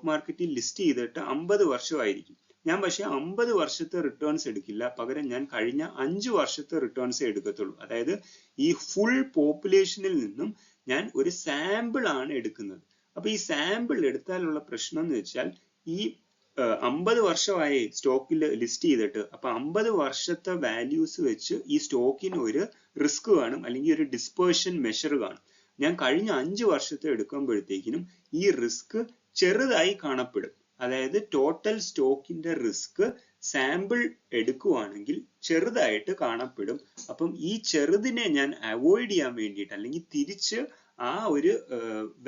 മാർക്കറ്റിൽ ലിസ്റ്റ് ചെയ്തിട്ട് 50 വർഷമായിരിക്കും. ഞാൻ പക്ഷെ 50 വർഷത്തെ റിട്ടേൺസ് എടുക്കില്ല, പകരം ഞാൻ കഴിഞ്ഞ 5 വർഷത്തെ റിട്ടേൺസ് എടുക്കത്തുള്ളൂ. അതായത് ഈ ഫുൾ പോപ്പുലേഷനിൽ നിന്നും ഞാൻ ഒരു സാമ്പിൾ ആണ് എടുക്കുന്നത്. അപ്പൊ ഈ സാമ്പിൾ എടുത്താലുള്ള പ്രശ്നം എന്ന് വെച്ചാൽ, ഈ 50 വർഷമായി സ്റ്റോക്കിൽ ലിസ്റ്റ് ചെയ്തിട്ട്, അപ്പൊ 50 വർഷത്തെ വാല്യൂസ് വെച്ച് ഈ സ്റ്റോക്കിന് ഒരു റിസ്ക് കാണും, അല്ലെങ്കിൽ ഒരു ഡിസ്പേർഷൻ മെഷർ കാണും. ഞാൻ കഴിഞ്ഞ 5 വർഷത്തെ എടുക്കുമ്പോഴത്തേക്കിനും ഈ റിസ്ക് ചെറുതായി കാണപ്പെടും. അതായത് ടോട്ടൽ സ്റ്റോക്കിന്റെ റിസ്ക് സാമ്പിൾ എടുക്കുവാണെങ്കിൽ ചെറുതായിട്ട് കാണപ്പെടും. അപ്പം ഈ ചെറുതിനെ ഞാൻ അവോയ്ഡ് ചെയ്യാൻ വേണ്ടിയിട്ട്, അല്ലെങ്കിൽ തിരിച്ച് ആ ഒരു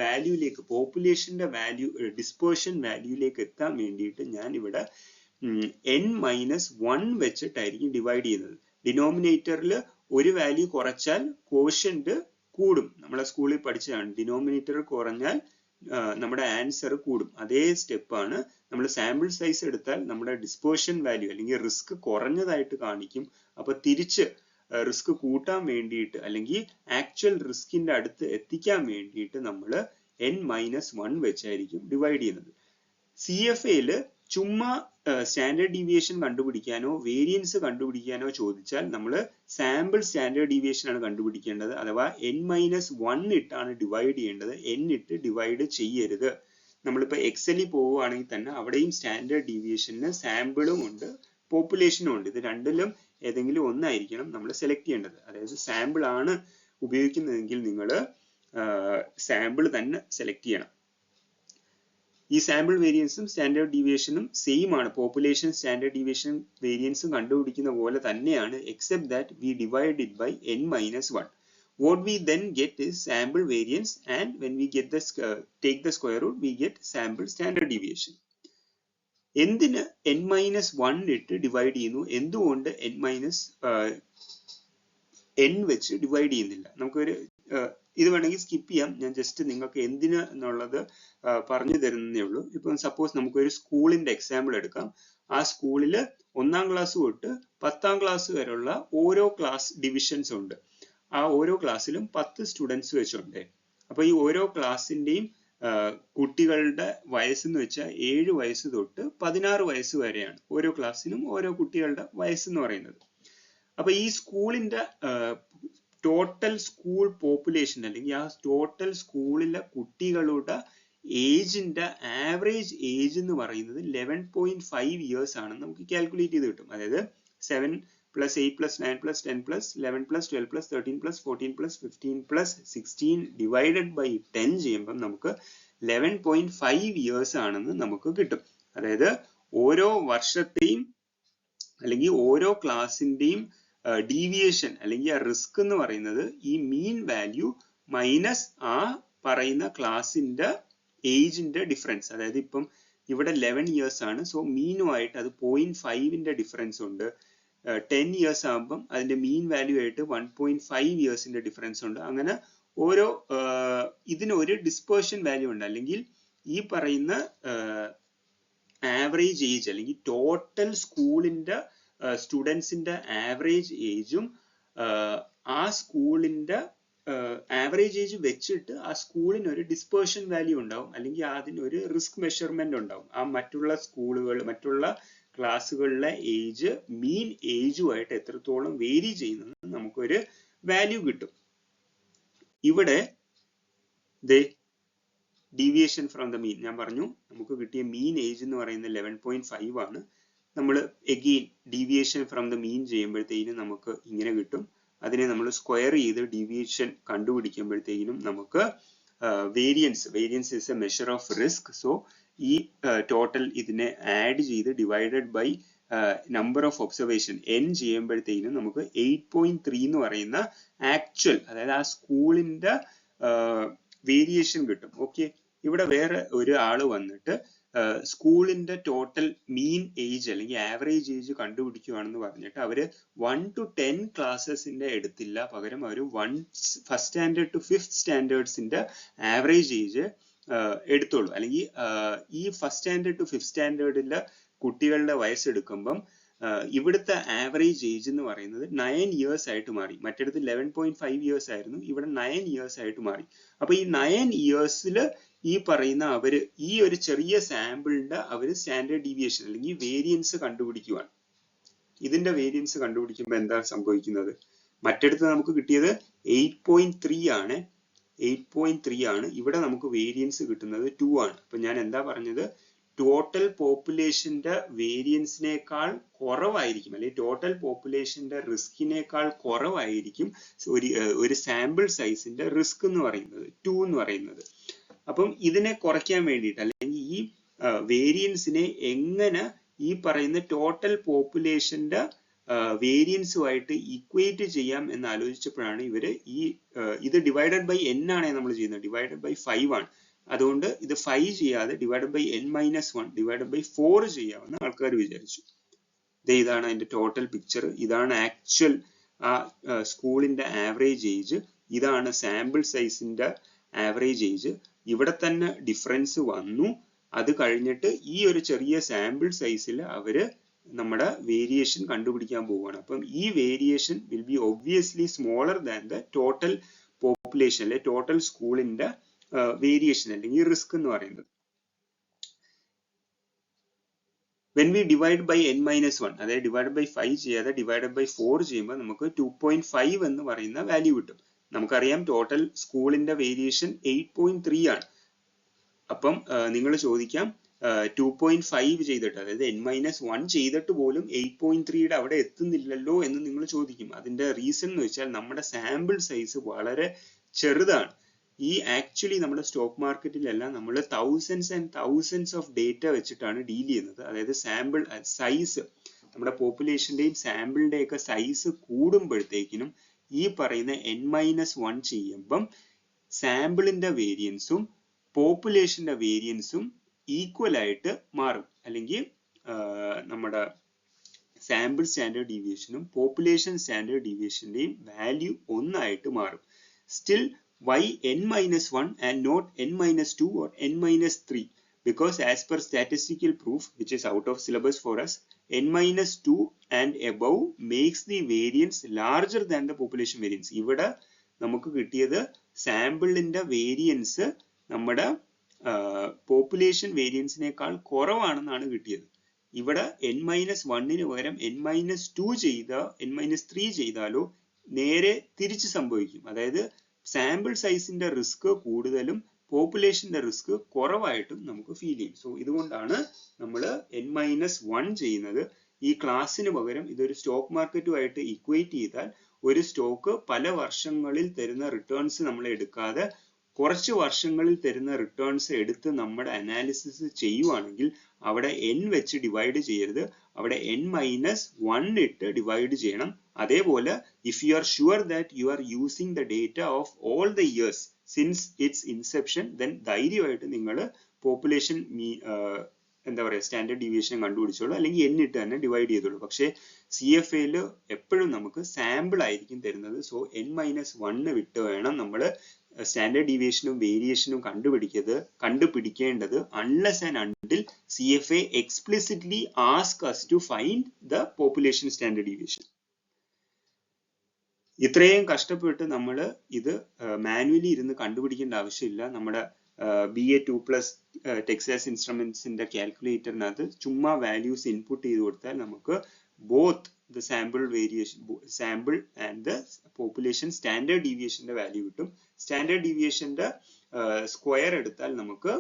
വാല്യൂയിലേക്ക്, പോപ്പുലേഷന്റെ വാല്യൂ, ഡിസ്പേർഷൻ വാല്യൂയിലേക്ക് എത്താൻ വേണ്ടിയിട്ട് ഞാൻ ഇവിടെ n-1 വെച്ചിട്ടായിരിക്കും ഡിവൈഡ് ചെയ്യുന്നത്. ഡിനോമിനേറ്ററിൽ ഒരു വാല്യൂ കുറച്ചാൽ കോഷ്യന്റ് കൂടും. നമ്മളെ സ്കൂളിൽ പഠിച്ചതാണ്, ഡിനോമിനേറ്റർ കുറഞ്ഞാൽ നമ്മുടെ ആൻസർ കൂടും. അതേ സ്റ്റെപ്പാണ് നമ്മൾ സാമ്പിൾ സൈസ് എടുത്താൽ നമ്മുടെ ഡിസ്പേർഷൻ വാല്യൂ അല്ലെങ്കിൽ റിസ്ക് കുറഞ്ഞതായിട്ട് കാണിക്കും. അപ്പൊ തിരിച്ച് റിസ്ക് കൂട്ടാൻ വേണ്ടിയിട്ട് അല്ലെങ്കിൽ ആക്ച്വൽ റിസ്കിന്റെ അടുത്ത് എത്തിക്കാൻ വേണ്ടിയിട്ട് നമ്മൾ n-1 വെച്ചായിരിക്കും ഡിവൈഡ് ചെയ്യുന്നത്. CFAയില് ചുമ്മാ സ്റ്റാൻഡേർഡ് ഡീവിയേഷൻ കണ്ടുപിടിക്കാനോ വേരിയൻസ് കണ്ടുപിടിക്കാനോ ചോദിച്ചാൽ നമ്മൾ സാമ്പിൾ സ്റ്റാൻഡേർഡ് ഡീവിയേഷൻ ആണ് കണ്ടുപിടിക്കേണ്ടത്. അഥവാ n-1 ഇട്ടാണ് ഡിവൈഡ് ചെയ്യേണ്ടത്. n ഇട്ട് ഡിവൈഡ് ചെയ്യരുത്. നമ്മളിപ്പോ എക്സലിൽ പോവുകയാണെങ്കിൽ തന്നെ അവിടെയും സ്റ്റാൻഡേർഡ് ഡീവിയേഷന് സാമ്പിളും ഉണ്ട് പോപ്പുലേഷനും ഉണ്ട്. ഇത് രണ്ടിലും ഏതെങ്കിലും ഒന്നായിരിക്കണം നമ്മൾ സെലക്ട് ചെയ്യേണ്ടത്. അതായത് സാമ്പിൾ ആണ് ഉപയോഗിക്കുന്നതെങ്കിൽ നിങ്ങൾ സാമ്പിൾ തന്നെ സെലക്ട് ചെയ്യണം. ഈ സാമ്പിൾ വേരിയൻസും സ്റ്റാൻഡേർഡ് ഡീവിയേഷനും സെയിം ആണ്. പോപ്പുലേഷൻ സ്റ്റാൻഡേർഡ് ഡീവിയേഷൻ വേരിയൻസും കണ്ടുപിടിക്കുന്ന പോലെ തന്നെയാണ്, except that we divide it by n-1. What we then get is sample variance, and when we get the take the square root, we get sample standard deviation. എന്തിന് n-1 ഇട്ട് ഡിവൈഡ് ചെയ്യുന്നു? എന്തുകൊണ്ട് n വെച്ച് ഡിവൈഡ് ചെയ്യുന്നില്ല? നമുക്കൊരു ഇത് വേണമെങ്കിൽ സ്കിപ്പ് ചെയ്യാം. ഞാൻ ജസ്റ്റ് നിങ്ങൾക്ക് എന്തിന് എന്നുള്ളത് പറഞ്ഞു തരുന്നേ ഉള്ളൂ. ഇപ്പം സപ്പോസ് നമുക്കൊരു സ്കൂളിന്റെ എക്സാമ്പിൾ എടുക്കാം. ആ സ്കൂളിൽ 1ാം ക്ലാസ് തൊട്ട് 10ാം ക്ലാസ് വരെയുള്ള ഓരോ ക്ലാസ് ഡിവിഷൻസ് ഉണ്ട്. ആ ഓരോ ക്ലാസ്സിലും 10 സ്റ്റുഡൻസ് വെച്ചുണ്ട്. അപ്പൊ ഈ ഓരോ ക്ലാസ്സിന്റെയും കുട്ടികളുടെ വയസ്സെന്ന് വെച്ചാൽ 7 വയസ്സ് തൊട്ട് 16 വയസ്സ് വരെയാണ്. ഓരോ ക്ലാസ്സിനും ഓരോ കുട്ടികളുടെ വയസ്സെന്ന് പറയുന്നത്. അപ്പൊ ഈ സ്കൂളിന്റെ ടോട്ടൽ സ്കൂൾ പോപ്പുലേഷൻ അല്ലെങ്കിൽ ആ ടോട്ടൽ സ്കൂളിലെ കുട്ടികളുടെ ഏജിന്റെ ആവറേജ് ഏജ് എന്ന് പറയുന്നത് 11.5 ഇയേഴ്സ് ആണെന്ന് നമുക്ക് കാൽക്കുലേറ്റ് ചെയ്ത് കിട്ടും. അതായത് 7 + 8 + 9 + 10 + 11 + 12 + 13 + 14 + 15 + 16 ഡിവൈഡഡ് ബൈ 10 ചെയ്യുമ്പോൾ നമുക്ക് 11.5 ഇയേഴ്സ് ആണെന്ന് നമുക്ക് കിട്ടും. അതായത് ഓരോ വർഷത്തെയും അല്ലെങ്കിൽ ഓരോ ക്ലാസിന്റെയും ഡീവിയേഷൻ അല്ലെങ്കിൽ ആ റിസ്ക് എന്ന് പറയുന്നത് ഈ മീൻ വാല്യൂ മൈനസ് ആ പറയുന്ന ക്ലാസിന്റെ ഏജിന്റെ ഡിഫറൻസ്. അതായത് ഇപ്പം ഇവിടെ 11 ഇയേഴ്സ് ആണ്. സോ മീനുമായിട്ട് അത് 0.5ന്റെ ഡിഫറൻസ് ഉണ്ട്. 10 ഇയേഴ്സ് ആകുമ്പം അതിന്റെ മീൻ വാല്യൂ ആയിട്ട് 1.5 ഇയേഴ്സിന്റെ ഡിഫറൻസ് ഉണ്ട്. അങ്ങനെ ഓരോ ഇതിന് ഒരു ഡിസ്പേർഷൻ വാല്യൂ ഉണ്ട്. അല്ലെങ്കിൽ ഈ പറയുന്ന ആവറേജ് ഏജ് അല്ലെങ്കിൽ ടോട്ടൽ സ്കൂളിന്റെ സ്റ്റുഡൻസിന്റെ ആവറേജ് ഏജും ആ സ്കൂളിന്റെ ആവറേജ് ഏജ് വെച്ചിട്ട് ആ സ്കൂളിന് ഒരു ഡിസ്പേർഷൻ വാല്യൂ ഉണ്ടാവും, അല്ലെങ്കിൽ അതിനൊരു റിസ്ക് മെഷർമെന്റ് ഉണ്ടാവും. ആ മറ്റുള്ള സ്കൂളുകൾ മറ്റുള്ള ക്ലാസ്സുകളിലെ ഏജ് മീൻ ഏജുമായിട്ട് എത്രത്തോളം വേരി ചെയ്യുന്നത് നമുക്കൊരു വാല്യൂ കിട്ടും. ഇവിടെ ഡീവിയേഷൻ ഫ്രം ദ മീൻ ഞാൻ പറഞ്ഞു, നമുക്ക് കിട്ടിയ മീൻ ഏജ് എന്ന് പറയുന്നത് 11.5 ആണ്. നമ്മൾ എഗെയിൻ ഡീവിയേഷൻ ഫ്രം ദ മീൻ ചെയ്യുമ്പോഴത്തേക്കും നമുക്ക് ഇങ്ങനെ കിട്ടും. അതിനെ നമ്മൾ സ്ക്വയർ ചെയ്ത് ഡീവിയേഷൻ കണ്ടുപിടിക്കുമ്പോഴത്തേക്കും നമുക്ക് variance is a measure of risk. So ഈ ടോട്ടൽ ഇതിനെ ആഡ് ചെയ്ത് divided by number of observation n ചെയ്യുമ്പോഴത്തേക്കും നമുക്ക് 8.3 എന്ന് പറയുന്ന ആക്ച്വൽ, അതായത് ആ സ്കൂളിന്റെ വേരിയേഷൻ കിട്ടും. ഓക്കെ, ഇവിടെ വേറെ ഒരു ആള് വന്നിട്ട് സ്കൂളിന്റെ ടോട്ടൽ മീൻ ഏജ് അല്ലെങ്കിൽ ആവറേജ് ഏജ് കണ്ടുപിടിക്കുകയാണെന്ന് പറഞ്ഞിട്ട് അവര് 1 to 10 ക്ലാസ്സസിന്റെ എടുത്തില്ല, പകരം അവർ ഫസ്റ്റ് സ്റ്റാൻഡേർഡ് ടു 5th സ്റ്റാൻഡേർഡ്സിന്റെ ആവറേജ് ഏജ് എടുത്തോളൂ. അല്ലെങ്കിൽ ഈ ഫസ്റ്റ് സ്റ്റാൻഡേർഡ് ടു 5th സ്റ്റാൻഡേർഡിലെ കുട്ടികളുടെ വയസ്സെടുക്കുമ്പം ഇവിടുത്തെ ആവറേജ് ഏജ് എന്ന് പറയുന്നത് 9 ഇയേഴ്സ് ആയിട്ട് മാറി. മറ്റിടത്ത് 11.5 ഇയേഴ്സ് ആയിരുന്നു, ഇവിടെ 9 ഇയേഴ്സ് ആയിട്ട് മാറി. അപ്പൊ ഈ 9 ഇയേഴ്സിൽ ഈ പറയുന്ന അവര് ഈ ഒരു ചെറിയ സാമ്പിളിന്റെ അവര് സ്റ്റാൻഡേർഡ് ഡീവിയേഷൻ അല്ലെങ്കിൽ വേരിയൻസ് കണ്ടുപിടിക്കുവാണ്. ഇതിന്റെ വേരിയൻസ് കണ്ടുപിടിക്കുമ്പോൾ എന്താ സംഭവിക്കുന്നത്? മറ്റിടത്ത് നമുക്ക് കിട്ടിയത് 8.3 ആണ്, 8.3 ആണ്. ഇവിടെ നമുക്ക് വേരിയൻസ് കിട്ടുന്നത് 2 ആണ്. അപ്പൊ ഞാൻ എന്താ പറഞ്ഞത്, ടോട്ടൽ പോപ്പുലേഷന്റെ വേരിയൻസിനേക്കാൾ കുറവായിരിക്കും, അല്ലെങ്കിൽ ടോട്ടൽ പോപ്പുലേഷന്റെ റിസ്കിനേക്കാൾ കുറവായിരിക്കും ഒരു സാമ്പിൾ സൈസിന്റെ റിസ്ക് എന്ന് പറയുന്നത് 2 എന്ന് പറയുന്നത്. അപ്പം ഇതിനെ കുറയ്ക്കാൻ വേണ്ടിയിട്ട് അല്ലെങ്കിൽ ഈ വേരിയൻസിനെ എങ്ങനെ ഈ പറയുന്ന ടോട്ടൽ പോപ്പുലേഷന്റെ വേരിയൻസുമായിട്ട് ഇക്വേറ്റ് ചെയ്യാം എന്ന് ആലോചിച്ചപ്പോഴാണ് ഇവര് ഇത് ഡിവൈഡഡ് ബൈ n ആണ് നമ്മൾ ചെയ്യുന്നത്, ഡിവൈഡഡ് ബൈ 5 ആണ്. അതുകൊണ്ട് ഇത് 5 ചെയ്യാതെ divided by n-1 divided by 4 ചെയ്യാമെന്ന് ആൾക്കാർ വിചാരിച്ചു. ഇതാണ് അതിന്റെ ടോട്ടൽ പിക്ചർ. ഇതാണ് ആക്ച്വൽ ആ സ്കൂളിന്റെ ആവറേജ് ഏജ്, ഇതാണ് സാമ്പിൾ സൈസിന്റെ ആവറേജ് ഏജ്. ഇവിടെ തന്നെ ഡിഫറൻസ് വന്നു. അത് കഴിഞ്ഞിട്ട് ഈ ഒരു ചെറിയ സാമ്പിൾ സൈസിൽ അവര് നമ്മുടെ വേരിയേഷൻ കണ്ടുപിടിക്കാൻ പോവുകയാണ്. അപ്പം ഈ variation will be obviously smaller than the total population അല്ലെ ടോട്ടൽ സ്കൂളിന്റെ വേരിയേഷൻ അല്ലെങ്കിൽ റിസ്ക് എന്ന് പറയുന്നത്. when we divide by n-1 അതായത് divided by 5 ചെയ്യാതെ divided by 4 ചെയ്യുമ്പോൾ നമുക്ക് 2.5 എന്ന് പറയുന്ന വാല്യൂ കിട്ടും. നമുക്കറിയാം ടോട്ടൽ സ്കൂളിന്റെ വേരിയേഷൻ 8.3 ആണ്. അപ്പം നിങ്ങൾ ചോദിക്കാം 2.5 ചെയ്തിട്ട് അതായത് n-1 ചെയ്തിട്ട് പോലും 8.3യുടെ അവിടെ എത്തുന്നില്ലല്ലോ എന്ന് നിങ്ങൾ ചോദിക്കും. അതിന്റെ റീസൺ എന്ന് വെച്ചാൽ നമ്മുടെ സാമ്പിൾ സൈസ് വളരെ ചെറുതാണ്. ഈ ആക്ച്വലി നമ്മുടെ സ്റ്റോക്ക് മാർക്കറ്റിലെല്ലാം നമ്മൾ thousands and thousands of data വെച്ചിട്ടാണ് ഡീൽ ചെയ്യുന്നത്. അതായത് സാമ്പിൾ സൈസ് നമ്മുടെ പോപ്പുലേഷന്റെയും സാമ്പിളിന്റെയും ഒക്കെ സൈസ് കൂടുമ്പോഴത്തേക്കിനും ഈ പറയുന്ന n-1 ചെയ്യുമ്പം സാമ്പിളിന്റെ വേരിയൻസും പോപ്പുലേഷന്റെ വേരിയൻസും ഈക്വൽ ആയിട്ട് മാറും. അല്ലെങ്കിൽ നമ്മുടെ സാമ്പിൾ സ്റ്റാൻഡേർഡ് ഡീവിയേഷനും പോപ്പുലേഷൻ സ്റ്റാൻഡേർഡ് ഡീവിയേഷന്റെയും വാല്യൂ ഒന്നായിട്ട് മാറും. Still why n-1 and not n-2 or n-3? Because as per statistical proof, which is out of syllabus for us, n-2 and above makes the variance larger than the population variance. ഇവിടെ നമുക്ക് കിട്ടിയത് സാമ്പിളിന്റെ വേരിയൻസ് നമ്മുടെ പോപ്പുലേഷൻ വേരിയൻസിനേക്കാൾ കുറവാണെന്നാണ് കിട്ടിയത്. ഇവിടെ n-1ന് പകരം n-2 n-3 ചെയ്താലോ നേരെ തിരിച്ച് സംഭവിക്കും. അതായത് സാമ്പിൾ സൈസിന്റെ റിസ്ക് കൂടുതലും പോപ്പുലേഷന്റെ റിസ്ക് കുറവായിട്ടും നമുക്ക് ഫീൽ ചെയ്യും. സോ ഇതുകൊണ്ടാണ് നമ്മൾ n-1 ചെയ്യുന്നത്. ഈ ക്ലാസ്സിന് പകരം ഇതൊരു സ്റ്റോക്ക് മാർക്കറ്റുമായിട്ട് ഇക്വേറ്റ് ചെയ്താൽ ഒരു സ്റ്റോക്ക് പല വർഷങ്ങളിൽ തരുന്ന റിട്ടേൺസ് നമ്മൾ എടുക്കാതെ കുറച്ച് വർഷങ്ങളിൽ തരുന്ന റിട്ടേൺസ് എടുത്ത് നമ്മുടെ അനാലിസിസ് ചെയ്യുവാണെങ്കിൽ അവിടെ n വെച്ച് ഡിവൈഡ് ചെയ്യരുത്, അവിടെ n-1 ഇട്ട് ഡിവൈഡ് ചെയ്യണം. അതേപോലെ if you are sure that you are using the data of all the years since its inception, then ധൈര്യമായിട്ട് നിങ്ങൾ പോപ്പുലേഷൻ എന്താ പറയുക സ്റ്റാൻഡേർഡ് ഡീവിയേഷൻ കണ്ടുപിടിച്ചോളൂ, അല്ലെങ്കിൽ n ഇട്ട് തന്നെ ഡിവൈഡ് ചെയ്തോളൂ. പക്ഷേ CFAയിൽ എപ്പോഴും നമുക്ക് സാമ്പിൾ ആയിരിക്കും തരുന്നത്. സോ n-1 വിട്ട് വേണം നമ്മൾ സ്റ്റാൻഡേർഡ് ഡീവിയേഷനും വേരിയേഷനും കണ്ടുപിടിക്കേണ്ടത് unless and until CFA explicitly ask us to find the population standard deviation. ഇത്രയും കഷ്ടപ്പെട്ട് നമ്മൾ ഇത് മാനുവലി ഇരുന്ന് കണ്ടുപിടിക്കേണ്ട ആവശ്യമില്ല. നമ്മുടെ BA 2+ ടെക്സാസ് ഇൻസ്ട്രുമെന്റ്സിന്റെ കാൽക്കുലേറ്ററിനകത്ത് ചുമ്മാ വാല്യൂസ് ഇൻപുട്ട് ചെയ്ത് കൊടുത്താൽ നമുക്ക് both the sample variation sample and the population standard deviation ന്റെ വാല്യൂ കിട്ടും. സ്റ്റാൻഡേർഡ് ഡീവിയേഷന്റെ സ്ക്വയർ എടുത്താൽ നമുക്ക്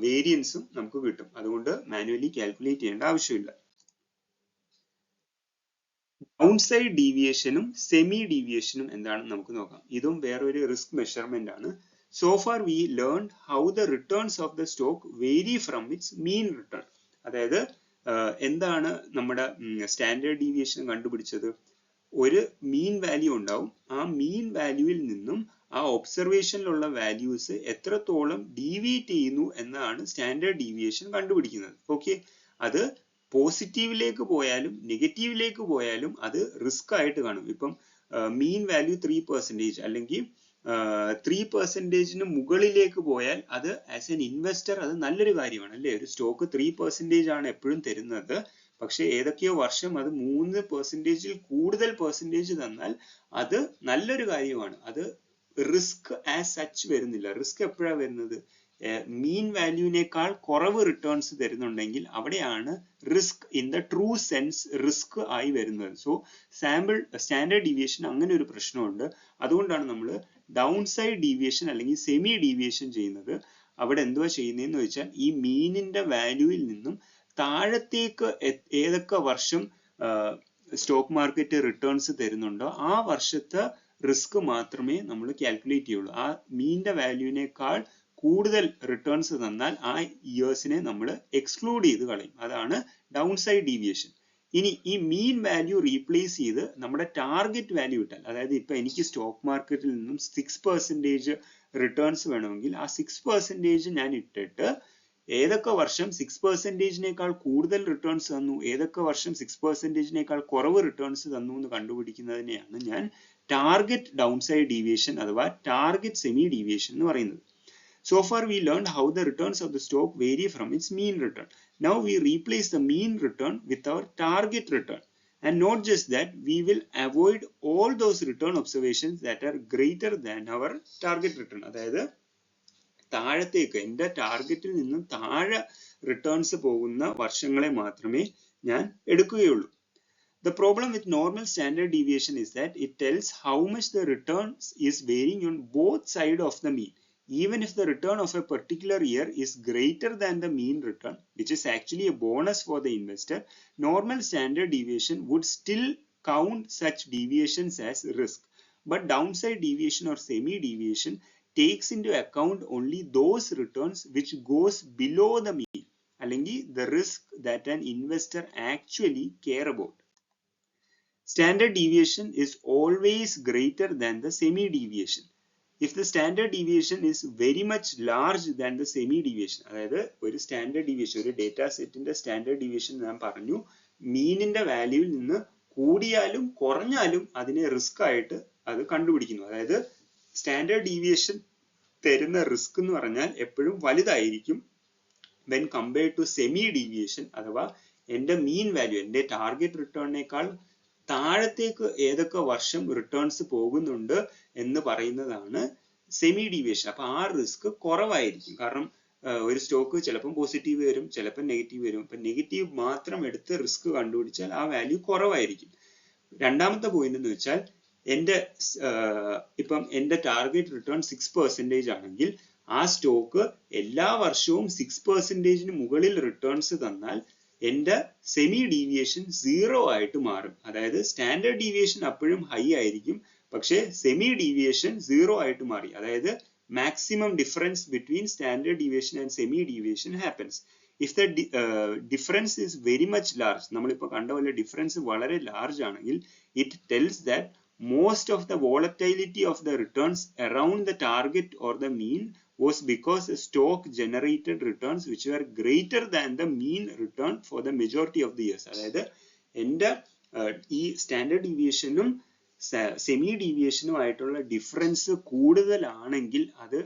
വേരിയൻസും നമുക്ക് കിട്ടും. അതുകൊണ്ട് മാനുവലി കാൽക്കുലേറ്റ് ചെയ്യേണ്ട ആവശ്യമില്ല. ഡൗൺസൈഡ് ഡീവിയേഷനും സെമി ഡീവിയേഷനും എന്താണെന്ന് നമുക്ക് നോക്കാം. ഇതും വേറൊരു റിസ്ക് മെഷർമെന്റ് ആണ്. So far we learned how the returns of the stock vary from its mean return. അതായത് എന്താണ് നമ്മുടെ സ്റ്റാൻഡേർഡ് ഡീവിയേഷൻ കണ്ടുപിടിച്ചത്? ഒരു മീൻ വാല്യൂ ഉണ്ടാവും. ആ മീൻ വാല്യൂവിൽ നിന്നും ആ ഒബ്സർവേഷനിലുള്ള വാല്യൂസ് എത്രത്തോളം ഡീവിയേറ്റ് ചെയ്യുന്നു എന്നാണ് സ്റ്റാൻഡേർഡ് ഡീവിയേഷൻ കണ്ടുപിടിക്കുന്നത്. ഓക്കെ, അത് പോസിറ്റീവിലേക്ക് പോയാലും നെഗറ്റീവിലേക്ക് പോയാലും അത് റിസ്ക് ആയിട്ട് കാണും. ഇപ്പം മീൻ വാല്യൂ 3% അല്ലെങ്കിൽ 3%ന് മുകളിലേക്ക് പോയാൽ അത് ആസ് എൻ ഇൻവെസ്റ്റർ അത് നല്ലൊരു കാര്യമാണ് അല്ലേ? ഒരു സ്റ്റോക്ക് 3% ആണ് എപ്പോഴും തരുന്നത്. പക്ഷെ ഏതൊക്കെയോ വർഷം അത് 3%-ൽ കൂടുതൽ പെർസെൻറ്റേജ് തന്നാൽ അത് നല്ലൊരു കാര്യമാണ്. അത് റിസ്ക് ആസ് സച്ച് വരുന്നില്ല. റിസ്ക് എപ്പോഴാണ് വരുന്നത്? മീൻ വാല്യൂവിനേക്കാൾ കുറവ് റിട്ടേൺസ് തരുന്നുണ്ടെങ്കിൽ അവിടെയാണ് risk in the true sense risk ആയി വരുന്നത്. സോ സ്റ്റാൻഡേർഡ് ഡീവിയേഷൻ അങ്ങനെ ഒരു പ്രശ്നമുണ്ട്. അതുകൊണ്ടാണ് നമ്മൾ ഡൗൺ സൈഡ് ഡീവിയേഷൻ അല്ലെങ്കിൽ സെമി ഡീവിയേഷൻ ചെയ്യുന്നത്. അവിടെ എന്തുവാ ചെയ്യുന്നതെന്ന് വെച്ചാൽ ഈ മീനിന്റെ വാല്യൂവിൽ നിന്നും താഴത്തേക്ക് ഏതൊക്കെ വർഷം സ്റ്റോക്ക് മാർക്കറ്റ് റിട്ടേൺസ് തരുന്നുണ്ടോ ആ വർഷത്തെ റിസ്ക് മാത്രമേ നമ്മൾ കാൽക്കുലേറ്റ് ചെയ്യുള്ളൂ. ആ മീനിന്റെ വാല്യൂവിനേക്കാൾ കൂടുതൽ റിട്ടേൺസ് തന്നാൽ ആ ഇയേഴ്സിനെ നമ്മൾ എക്സ്ക്ലൂഡ് ചെയ്ത് കളയും. അതാണ് ഡൗൺ സൈഡ് ഡീവിയേഷൻ. ഇനി ഈ മീൻ വാല്യൂ റീപ്ലേസ് ചെയ്ത് നമ്മുടെ ടാർഗറ്റ് വാല്യൂ ഇട്ടാൽ, അതായത് ഇപ്പൊ എനിക്ക് സ്റ്റോക്ക് മാർക്കറ്റിൽ നിന്നും 6% റിട്ടേൺസ് വേണമെങ്കിൽ ആ 6% ഞാൻ ഇട്ടിട്ട് ഏതൊക്കെ വർഷം 6%-നേക്കാൾ കൂടുതൽ റിട്ടേൺസ് തന്നു, ഏതൊക്കെ വർഷം 6%-നേക്കാൾ കുറവ് റിട്ടേൺസ് തന്നു എന്ന് കണ്ടുപിടിക്കുന്നതിനെയാണ് ഞാൻ ടാർഗറ്റ് ഡൗൺ സൈഡ് ഡീവിയേഷൻ അഥവാ ടാർഗറ്റ് സെമി ഡീവിയേഷൻ എന്ന് പറയുന്നത്. So far we learned how the returns of the stock vary from its mean return. Now we replace the mean return with our target return. And not just that, we will avoid all those return observations that are greater than our target return. അതായത് താഴത്തേക്ക് എൻ്റെ ടാർഗറ്റിൽ നിന്നും താഴെ റിട്ടേൺസ് പോകുന്ന വർഷങ്ങളെ മാത്രമേ ഞാൻ എടുക്കുകയുള്ളൂ. The problem with normal standard deviation is that it tells how much the returns is varying on both sides of the mean. Even if the return of a particular year is greater than the mean return, which is actually a bonus for the investor, normal standard deviation would still count such deviations as risk. But downside deviation or semi-deviation takes into account only those returns which goes below the mean, അല്ലെങ്കിൽ the risk that an investor actually care about. Standard deviation is always greater than the semi-deviation. If the standard deviation is very much large than the semi-deviation, അതായത് ഒരു സ്റ്റാൻഡേർഡ് ഡീവിയേഷൻ, ഒരു ഡേറ്റാ സെറ്റിന്റെ സ്റ്റാൻഡേർഡ് ഡീവിയേഷൻ ഞാൻ പറഞ്ഞു മീനിന്റെ വാല്യൂവിൽ നിന്ന് കൂടിയാലും കുറഞ്ഞാലും അതിനെ റിസ്ക് ആയിട്ട് അത് കണ്ടുപിടിക്കുന്നു. അതായത് സ്റ്റാൻഡേർഡ് ഡീവിയേഷൻ തരുന്ന റിസ്ക് എന്ന് പറഞ്ഞാൽ എപ്പോഴും വലുതായിരിക്കും when compared to semi deviation, അഥവാ എൻ്റെ മീൻ വാല്യൂ, എൻ്റെ ടാർഗറ്റ് റിട്ടേണിനേക്കാൾ താഴത്തേക്ക് ഏതൊക്കെ വർഷം റിട്ടേൺസ് പോകുന്നുണ്ട് എന്ന് പറയുന്നതാണ് സെമി ഡീവിയേഷൻ. അപ്പൊ ആ റിസ്ക് കുറവായിരിക്കും. കാരണം ഒരു സ്റ്റോക്ക് ചിലപ്പം പോസിറ്റീവ് വരും, ചിലപ്പോൾ നെഗറ്റീവ് വരും. അപ്പൊ നെഗറ്റീവ് മാത്രം എടുത്ത് റിസ്ക് കണ്ടുപിടിച്ചാൽ ആ വാല്യൂ കുറവായിരിക്കും. രണ്ടാമത്തെ പോയിന്റ് എന്ന് വെച്ചാൽ ഇപ്പം എൻ്റെ ടാർഗറ്റ് റിട്ടേൺ 6% ആണെങ്കിൽ ആ സ്റ്റോക്ക് എല്ലാ വർഷവും 6%-ന് മുകളിൽ റിട്ടേൺസ് തന്നാൽ എൻ്റെ സെമി ഡീവിയേഷൻ 0 ആയിട്ട് മാറും. അതായത് സ്റ്റാൻഡേർഡ് ഡീവിയേഷൻ അപ്പോഴും ഹൈ ആയിരിക്കും, പക്ഷേ സെമി ഡീവിയേഷൻ 0 ആയിട്ട് മാറി. അതായത് maximum difference between standard deviation and semi deviation happens. If the difference is very much large, നമ്മളിപ്പോൾ കണ്ട പോലെ ഡിഫറൻസ് വളരെ ലാർജ് ആണെങ്കിൽ it tells that most of the volatility of the returns around the target or the mean was because the stock generated returns which were greater than the mean return for the majority of the years. അതായത് എൻ്റെ ഈ സ്റ്റാൻഡേർഡ് ഡീവിയേഷനും സെമി ഡീവിയേഷനും ആയിട്ടുള്ള ഡിഫറൻസ് കൂടുതലാണെങ്കിൽ അത്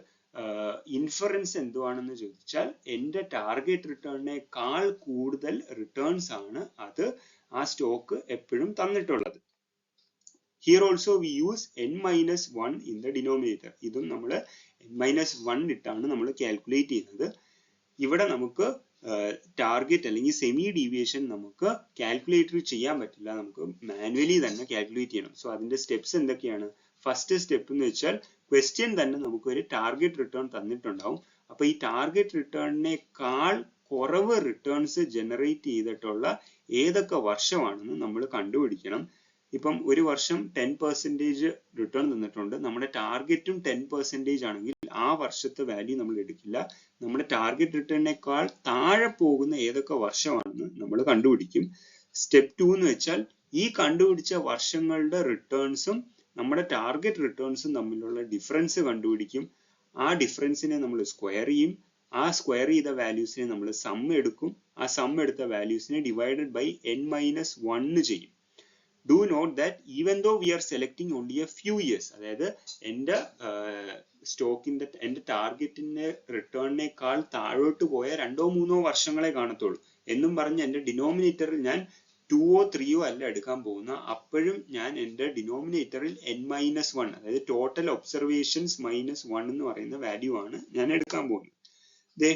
ഇൻഫറൻസ് എന്തുവാണെന്ന് ചോദിച്ചാൽ എൻ്റെ ടാർഗറ്റ് റിട്ടേണിനേക്കാൾ കൂടുതൽ റിട്ടേൺസ് ആണ് അത് ആ സ്റ്റോക്ക് എപ്പോഴും തന്നിട്ടുള്ളത്. Here also we use n-1 in the denominator. ഇതും നമ്മൾ n-1 ഇട്ടാണ് നമ്മൾ കാൽക്കുലേറ്റ് ചെയ്യുന്നത്. ഇവിടെ നമുക്ക് ടാർഗറ്റ് അല്ലെങ്കിൽ സെമി ഡീവിയേഷൻ നമുക്ക് കാൽക്കുലേറ്റർ ചെയ്യാൻ പറ്റില്ല, നമുക്ക് മാനുവലി തന്നെ കാൽക്കുലേറ്റ് ചെയ്യണം. സോ അതിന്റെ സ്റ്റെപ്സ് എന്തൊക്കെയാണ്? ഫസ്റ്റ് സ്റ്റെപ്പ് എന്ന് വെച്ചാൽ ക്വസ്റ്റ്യൻ തന്നെ നമുക്ക് ഒരു ടാർഗറ്റ് റിട്ടേൺ തന്നിട്ടുണ്ടാവും. അപ്പൊ ഈ ടാർഗറ്റ് റിട്ടേണിനേക്കാൾ കുറവ് റിട്ടേൺസ് ജനറേറ്റ് ചെയ്തിട്ടുള്ള ഏതൊക്കെ വർഷമാണെന്ന് നമ്മൾ കണ്ടുപിടിക്കണം. ഇപ്പം ഒരു വർഷം 10% റിട്ടേൺ തന്നിട്ടുണ്ട്, നമ്മുടെ ടാർഗറ്റും 10% ആണെങ്കിൽ ആ വർഷത്തെ വാല്യൂ നമ്മൾ എടുക്കില്ല. നമ്മുടെ ടാർഗറ്റ് റിട്ടേണിനേക്കാൾ താഴെ പോകുന്ന ഏതൊക്കെ വർഷമാണെന്ന് നമ്മൾ കണ്ടുപിടിക്കും. സ്റ്റെപ്പ് 2 എന്ന് വെച്ചാൽ ഈ കണ്ടുപിടിച്ച വർഷങ്ങളുടെ റിട്ടേൺസും നമ്മുടെ ടാർഗറ്റ് റിട്ടേൺസും തമ്മിലുള്ള ഡിഫറൻസ് കണ്ടുപിടിക്കും. ആ ഡിഫറൻസിനെ നമ്മൾ സ്ക്വയർ ചെയ്യും. ആ സ്ക്വയർ ചെയ്ത വാല്യൂസിനെ നമ്മൾ സം എടുക്കും. ആ സം എടുത്ത വാല്യൂസിനെ ഡിവൈഡഡ് ബൈ n-1 ചെയ്യും. Do note that even though we are selecting only a few years, അതായത് എൻ്റെ സ്റ്റോക്കിന്റെ എൻ്റെ ടാർഗറ്റിന്റെ റിട്ടേണിനേക്കാൾ താഴോട്ട് പോയ 2-3 വർഷങ്ങളെ കാണത്തുള്ളൂ എന്നും പറഞ്ഞ് എൻ്റെ ഡിനോമിനേറ്ററിൽ ഞാൻ 2-ഓ 3-ഓ അല്ല എടുക്കാൻ പോകുന്ന, അപ്പോഴും ഞാൻ എൻ്റെ ഡിനോമിനേറ്ററിൽ n-1 അതായത് ടോട്ടൽ ഒബ്സർവേഷൻസ് -1 എന്ന് പറയുന്ന വാല്യൂ ആണ് ഞാൻ എടുക്കാൻ പോകുന്നത്.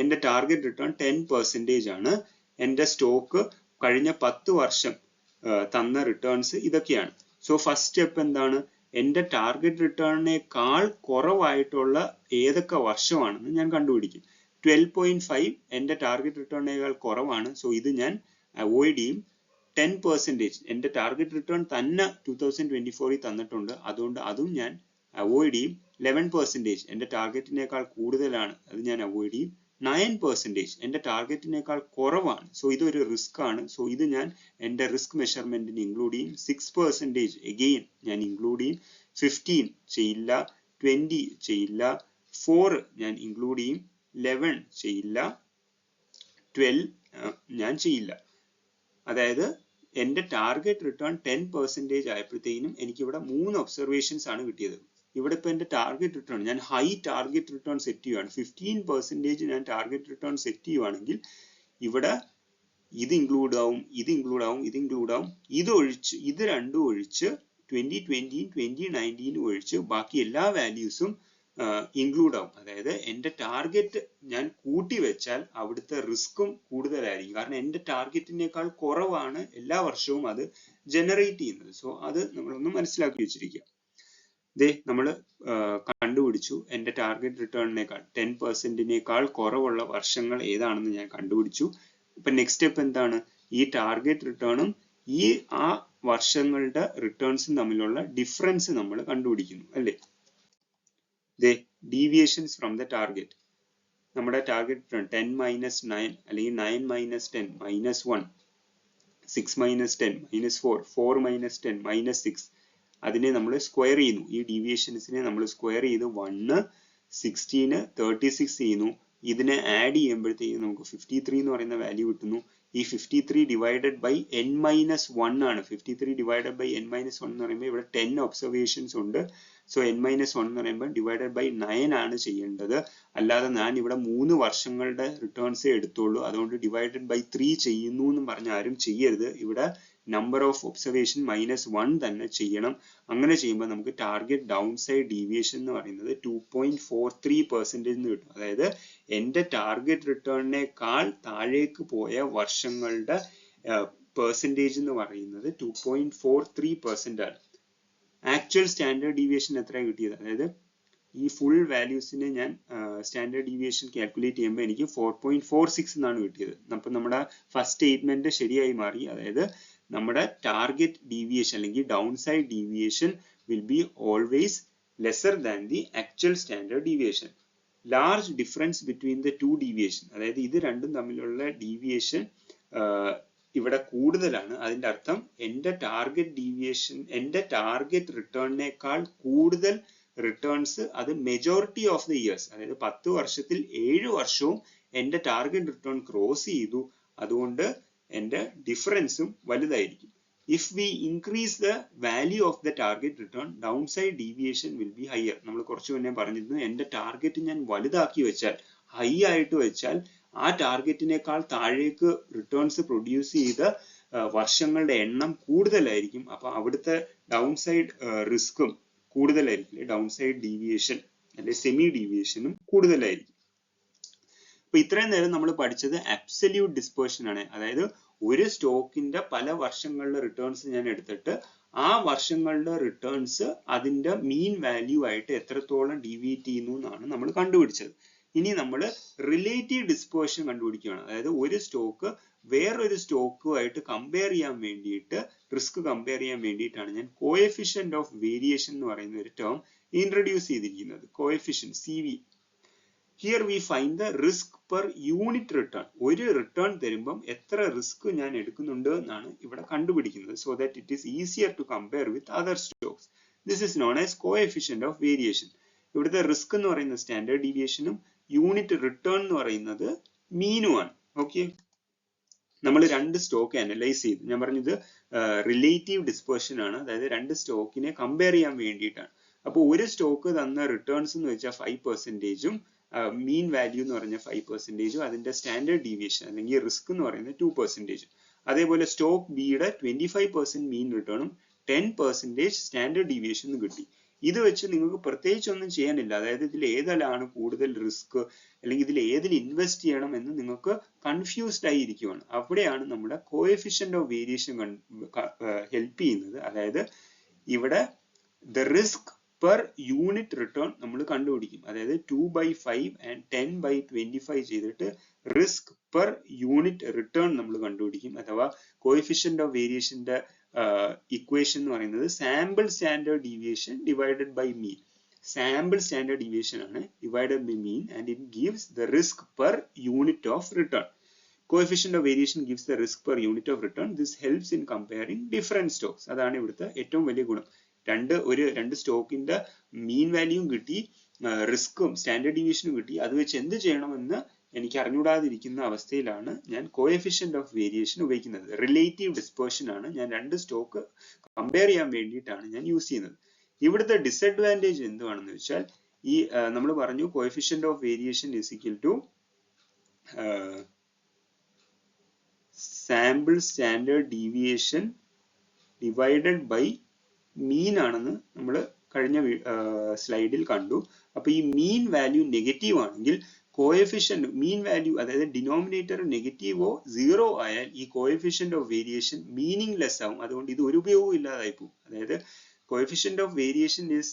എൻ്റെ ടാർഗറ്റ് റിട്ടേൺ 10% ആണ്. എൻ്റെ സ്റ്റോക്ക് കഴിഞ്ഞ 10 വർഷം തന്ന റിട്ടേൺസ് ഇതൊക്കെയാണ്. സോ ഫസ്റ്റ് സ്റ്റെപ്പ് എന്താണ്? എൻ്റെ ടാർഗറ്റ് റിട്ടേണിനേക്കാൾ കുറവായിട്ടുള്ള ഏതൊക്കെ വർഷമാണെന്ന് ഞാൻ കണ്ടുപിടിക്കും. 12.5 എൻ്റെ ടാർഗറ്റ് റിട്ടേണിനേക്കാൾ കുറവാണ്. സോ ഇത് ഞാൻ അവോയ്ഡ് ചെയ്യും. 10% എൻ്റെ ടാർഗറ്റ് റിട്ടേൺ തന്നെ 2024 തന്നിട്ടുണ്ട്, അതുകൊണ്ട് അതും ഞാൻ അവോയ്ഡ് ചെയ്യും. 11% എൻ്റെ ടാർഗറ്റിനേക്കാൾ കൂടുതലാണ്, അത് ഞാൻ അവോയ്ഡ് ചെയ്യും. 9% എൻ്റെ ടാർഗറ്റിനേക്കാൾ കുറവാണ്, സോ ഇതൊരു റിസ്ക് ആണ്. സോ ഇത് ഞാൻ എൻ്റെ റിസ്ക് മെഷർമെന്റിന് ഇൻക്ലൂഡ് ചെയ്യും. 6% എഗെയിൻ ഞാൻ ഇൻക്ലൂഡ് ചെയ്യും. 15 ചെയ്യില്ല, 20 ചെയ്യില്ല, 4 ഞാൻ ഇൻക്ലൂഡ് ചെയ്യും, 11 ചെയ്യില്ല, 12 ഞാൻ ചെയ്യില്ല. അതായത് എൻ്റെ ടാർഗറ്റ് റിട്ടേൺ 10% ആയപ്പോഴത്തേനും എനിക്കിവിടെ 3 ഒബ്സർവേഷൻസ് ആണ് കിട്ടിയത്. ഇവിടെ ഇപ്പൊ എന്റെ ടാർഗറ്റ് റിട്ടേൺ ഞാൻ ഹൈ ടാർഗറ്റ് റിട്ടേൺ സെറ്റ് ചെയ്യുകയാണ്, 15% ഞാൻ ടാർഗറ്റ് റിട്ടേൺ സെറ്റ് ചെയ്യുവാണെങ്കിൽ ഇവിടെ ഇത് ഇൻക്ലൂഡ് ആവും, ഇത് ഇൻക്ലൂഡ് ആവും, ഇത് ഇൻക്ലൂഡ് ആവും, ഇത് രണ്ടും ഒഴിച്ച് 2020 2019 ഒഴിച്ച് ബാക്കി എല്ലാ വാല്യൂസും ഇൻക്ലൂഡ് ആവും. അതായത് എന്റെ ടാർഗറ്റ് ഞാൻ കൂട്ടി വെച്ചാൽ അവിടുത്തെ റിസ്ക്കും കൂടുതലായിരിക്കും. കാരണം എന്റെ ടാർഗറ്റിനേക്കാൾ കുറവാണ് എല്ലാ വർഷവും അത് ജനറേറ്റ് ചെയ്യുന്നത്. സോ അത് നമ്മളൊന്ന് മനസ്സിലാക്കി വെച്ചിരിക്കുക. നമ്മൾ കണ്ടുപിടിച്ചു എന്റെ ടാർഗറ്റ് റിട്ടേണിനേക്കാൾ 10%-നേക്കാൾ കുറവുള്ള വർഷങ്ങൾ ഏതാണെന്ന് ഞാൻ കണ്ടുപിടിച്ചു. ഇപ്പൊ നെക്സ്റ്റ് സ്റ്റെപ്പ് എന്താണ്? ഈ ടാർഗറ്റ് റിട്ടേണും ആ വർഷങ്ങളുടെ റിട്ടേൺസും തമ്മിലുള്ള ഡിഫറൻസ് നമ്മൾ കണ്ടുപിടിക്കുന്നു അല്ലേ? Deviations from the target. നമ്മുടെ ടാർഗറ്റ് റിട്ടേൺ 10 - 9 അല്ലെങ്കിൽ 9 - 10 -1, 6 - 10 -4, 4 - 10 -6. അതിനെ നമ്മൾ സ്ക്വയർ ചെയ്യുന്നു. ഈ ഡീവിയേഷൻസിനെ നമ്മൾ സ്ക്വയർ ചെയ്ത് 1, 16, 36 ചെയ്യുന്നു. ഇതിനെ ആഡ് ചെയ്യുമ്പോഴത്തേക്കും നമുക്ക് 53 എന്ന് പറയുന്ന വാല്യൂ കിട്ടുന്നു. ഈ 53 ഡിവൈഡഡ് ബൈ n-1 ആണ്. 53 ഡിവൈഡഡ് ബൈ n-1 എന്ന് പറയുമ്പോൾ ഇവിടെ 10 ഒബ്സർവേഷൻസ് ഉണ്ട്. സോ n-1 എന്ന് പറയുമ്പോൾ ഡിവൈഡഡ് ബൈ 9 ആണ് ചെയ്യേണ്ടത്. അല്ലാതെ ഞാൻ ഇവിടെ 3 വർഷങ്ങളുടെ റിട്ടേൺസേ എടുത്തുള്ളൂ, അതുകൊണ്ട് ഡിവൈഡഡ് ബൈ 3 ചെയ്യുന്നു എന്ന് പറഞ്ഞ് ആരും ചെയ്യരുത്. ഇവിടെ നമ്പർ ഓഫ് ഒബ്സർവേഷൻ -1 തന്നെ ചെയ്യണം. അങ്ങനെ ചെയ്യുമ്പോൾ നമുക്ക് ടാർഗറ്റ് ഡൗൺ സൈഡ് ഡീവിയേഷൻ എന്ന് പറയുന്നത് 2.43% എന്ന് കിട്ടും. അതായത് എന്റെ ടാർഗറ്റ് റിട്ടേണിനേക്കാൾ താഴേക്ക് പോയ വർഷങ്ങളുടെ പെർസെൻറ്റേജ് എന്ന് പറയുന്നത് 2.43% ആണ്. ആക്ച്വൽ സ്റ്റാൻഡേർഡ് ഡീവിയേഷൻ എത്രയാണ് കിട്ടിയത്? അതായത് ഈ ഫുൾ വാല്യൂസിനെ ഞാൻ സ്റ്റാൻഡേർഡ് ഡീവിയേഷൻ കാൽക്കുലേറ്റ് ചെയ്യുമ്പോൾ എനിക്ക് 4.46 എന്നാണ് കിട്ടിയത്. അപ്പൊ നമ്മുടെ ഫസ്റ്റ് സ്റ്റേറ്റ്മെന്റ് ശരിയായി മാറി. അതായത് നമ്മുടെ ടാർഗറ്റ് ഡീവിയേഷൻ അല്ലെങ്കിൽ down side deviation will be always lesser than the actual standard deviation. Large difference between the two deviation, അതായത് ഇത് രണ്ടും തമ്മിലുള്ള ഡീവിയേഷൻ ഇവിടെ കൂടുതലാണ്. അതിന്റെ അർത്ഥം എന്റെ ടാർഗറ്റ് ഡീവിയേഷൻ, എന്റെ ടാർഗറ്റ് റിട്ടേണിനേക്കാൾ കൂടുതൽ റിട്ടേൺസ് അത് മെജോറിറ്റി ഓഫ് ദ ഇയേഴ്സ്, അതായത് 10 വർഷത്തിൽ 7 വർഷവും എന്റെ ടാർഗറ്റ് റിട്ടേൺ ക്രോസ് ചെയ്തു. അതുകൊണ്ട് എന്റെ ഡിഫറൻസും വലുതായിരിക്കും. If we increase the value of the target return, downside deviation will be higher. നമ്മൾ കുറച്ചു മുന്നേ പറഞ്ഞിരുന്നു, എന്റെ ടാർഗറ്റ് ഞാൻ വലുതാക്കി വെച്ചാൽ, ഹൈ ആയിട്ട് വെച്ചാൽ ആ ടാർഗറ്റിനേക്കാൾ താഴേക്ക് റിട്ടേൺസ് പ്രൊഡ്യൂസ് ചെയ്ത വർഷങ്ങളുടെ എണ്ണം കൂടുതലായിരിക്കും. അപ്പൊ അവിടുത്തെ ഡൗൺ സൈഡ് റിസ്ക്കും കൂടുതലായിരിക്കും. ഡൗൺ സൈഡ് ഡീവിയേഷൻ അല്ലെ സെമി ഡീവിയേഷനും കൂടുതലായിരിക്കും. അപ്പൊ ഇത്രയും നേരം നമ്മൾ പഠിച്ചത് അബ്സല്യൂട്ട് ഡിസ്പേർഷൻ ആണ്. അതായത് ഒരു സ്റ്റോക്കിന്റെ പല വർഷങ്ങളുടെ റിട്ടേൺസ് ഞാൻ എടുത്തിട്ട് ആ വർഷങ്ങളുടെ റിട്ടേൺസ് അതിന്റെ മീൻ വാല്യൂ ആയിട്ട് എത്രത്തോളം ഡീവിയേറ്റ് ചെയ്യുന്നു എന്നാണ് നമ്മൾ കണ്ടുപിടിച്ചത്. ഇനി നമ്മൾ റിലേറ്റീവ് ഡിസ്പേർഷൻ കണ്ടുപിടിക്കുകയാണ്. അതായത് ഒരു സ്റ്റോക്ക് വേറൊരു സ്റ്റോക്കുമായിട്ട് കമ്പയർ ചെയ്യാൻ വേണ്ടിയിട്ട്, റിസ്ക് കമ്പയർ ചെയ്യാൻ വേണ്ടിയിട്ടാണ് ഞാൻ കോഎഫിഷ്യന്റ് ഓഫ് വേരിയേഷൻ എന്ന് പറയുന്ന ഒരു ടേം ഇൻട്രൊഡ്യൂസ് ചെയ്തിരിക്കുന്നത്. Coefficient CV. Here we find the risk per unit return. ഒരു റിട്ടേൺ തരുമ്പം എത്ര റിസ്ക് ഞാൻ എടുക്കുന്നുണ്ട് എന്നാണ് ഇവിടെ കണ്ടുപിടിക്കുന്നത്. So that it is easier to compare with other stocks. This is known as coefficient of variation. ഇവിടുത്തെ റിസ്ക് എന്ന് പറയുന്ന സ്റ്റാൻഡേർഡ് ഡീവിയേഷനും യൂണിറ്റ് റിട്ടേൺ എന്ന് പറയുന്നത് മീനുമാണ്. ഓക്കെ, നമ്മൾ രണ്ട് സ്റ്റോക്ക് അനലൈസ് ചെയ്തു. ഞാൻ പറഞ്ഞത് റിലേറ്റീവ് ഡിസ്പേർഷൻ ആണ്. അതായത് രണ്ട് സ്റ്റോക്കിനെ കമ്പയർ ചെയ്യാൻ വേണ്ടിയിട്ടാണ്. അപ്പോൾ ഒരു സ്റ്റോക്ക് തന്ന റിട്ടേൺസ് എന്ന് വെച്ചാൽ 5%, മീൻ വാല്യൂ എന്ന് പറഞ്ഞ 5%, അതിന്റെ സ്റ്റാൻഡേർഡ് ഡീവിയേഷൻ അല്ലെങ്കിൽ റിസ്ക് എന്ന് പറയുന്നത് 2%. അതേപോലെ സ്റ്റോക്ക് ബിയുടെ 25% മീൻ റിട്ടേണും 10% സ്റ്റാൻഡേർഡ് ഡീവിയേഷനും കിട്ടി. ഇത് വെച്ച് നിങ്ങൾക്ക് പ്രത്യേകിച്ച് ഒന്നും ചെയ്യാനില്ല. അതായത് ഇതിൽ ഏതിലാണ് കൂടുതൽ റിസ്ക് അല്ലെങ്കിൽ ഇതിൽ ഏതിൽ ഇൻവെസ്റ്റ് ചെയ്യണം എന്ന് നിങ്ങൾക്ക് കൺഫ്യൂസ്ഡ് ആയിരിക്കുവാണ്. അവിടെയാണ് നമ്മുടെ കോഎഫിഷ്യന്റ് ഓഫ് വേരിയേഷൻ ഹെൽപ്പ് ചെയ്യുന്നത്. അതായത് ഇവിടെ the risk per unit return നമ്മൾ കണ്ടുപിടിക്കും. അതായത് 2/5 and 10/25 ചെയ്തിട്ട് റിസ്ക് പെർ യൂണിറ്റ് റിട്ടേൺ നമ്മൾ കണ്ടുപിടിക്കും. അഥവാ കോഎഫിഷ്യന്റ് ഓഫ് വേരിയേഷന്റെ ഇക്വേഷൻ എന്ന് പറയുന്നത് sample standard deviation divided by mean. Sample standard deviation ആണ് divided by mean and it gives the risk per unit of return. Coefficient of variation gives the risk per unit of return. This helps in comparing different stocks. അതാണ് ഇവിടുത്തെ ഏറ്റവും വലിയ ഗുണം. രണ്ട് സ്റ്റോക്കിന്റെ മീൻ വാല്യൂയും കിട്ടി, റിസ്ക്കും സ്റ്റാൻഡേർഡ് ഡീവിയേഷനും കിട്ടി. അത് വെച്ച് എന്ത് ചെയ്യണമെന്ന് എനിക്ക് അറിഞ്ഞുകൂടാതിരിക്കുന്ന അവസ്ഥയിലാണ് ഞാൻ കോഎഫിഷ്യന്റ് ഓഫ് വേരിയേഷൻ ഉപയോഗിക്കുന്നത്. റിലേറ്റീവ് ഡിസ്പേർഷൻ ആണ്. ഞാൻ രണ്ട് സ്റ്റോക്ക് കമ്പയർ ചെയ്യാൻ വേണ്ടിയിട്ടാണ് ഞാൻ യൂസ് ചെയ്യുന്നത്. ഇവിടുത്തെ ഡിസഡ്വാൻറ്റേജ് എന്തുവാണെന്ന് വെച്ചാൽ ഈ നമ്മൾ പറഞ്ഞു coefficient of variation is equal to sample standard deviation divided by mean ആണെന്ന് നമ്മൾ കഴിഞ്ഞ സ്ലൈഡിൽ കണ്ടു. അപ്പൊ ഈ മീൻ വാല്യൂ നെഗറ്റീവ് ആണെങ്കിൽ കോഎഫിഷ്യന്റ് മീൻ വാല്യൂ അതായത് ഡിനോമിനേറ്റർ നെഗറ്റീവോ സീറോ ആയാൽ ഈ കോഎഫിഷ്യന്റ് ഓഫ് വേരിയേഷൻ മീനിങ്ലെസ് ആവും. അതുകൊണ്ട് ഇത് ഒരു ഉപയോഗവും ഇല്ലാതായി പോകും. അതായത് coefficient of variation is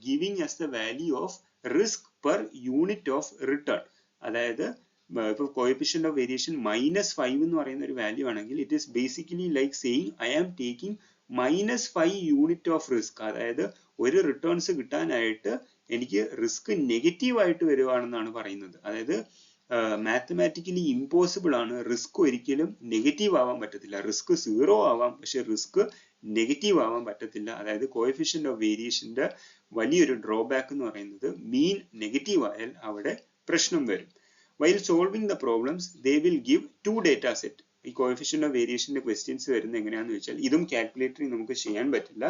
giving us the value of risk per unit of return. അതായത് ഇപ്പോൾ coefficient of variation -5 എന്ന് പറയുന്ന ഒരു വാല്യൂ ആണെങ്കിൽ it is basically like saying I am taking -5 unit of risk. അതായത് ഒരു റിട്ടേൺസ് കിട്ടാനായിട്ട് എനിക്ക് റിസ്ക് നെഗറ്റീവ് ആയിട്ട് വരുവാണെന്നാണ് പറയുന്നത്. അതായത് മാത്തമാറ്റിക്കലി ഇമ്പോസിബിൾ ആണ്, റിസ്ക് ഒരിക്കലും നെഗറ്റീവ് ആവാൻ പറ്റത്തില്ല. റിസ്ക് സീറോ ആവാം, പക്ഷെ റിസ്ക് നെഗറ്റീവ് ആവാൻ പറ്റത്തില്ല. അതായത് കോഎഫിഷ്യന്റ് ഓഫ് വേരിയേഷന്റെ വലിയൊരു ഡ്രോബാക്ക് എന്ന് പറയുന്നത് മീൻ നെഗറ്റീവ് ആയാൽ അവിടെ പ്രശ്നം വരും. While solving the problems, they will give two data set. ഈ കോഎഫിഷ്യന്റ് ഓഫ് വേരിയേഷന്റെ ക്വസ്റ്റ്യൻസ് വരുന്നത് എങ്ങനെയാണെന്ന് വെച്ചാൽ ഇതും കാൽക്കുലേറ്ററിൽ നമുക്ക് ചെയ്യാൻ പറ്റില്ല.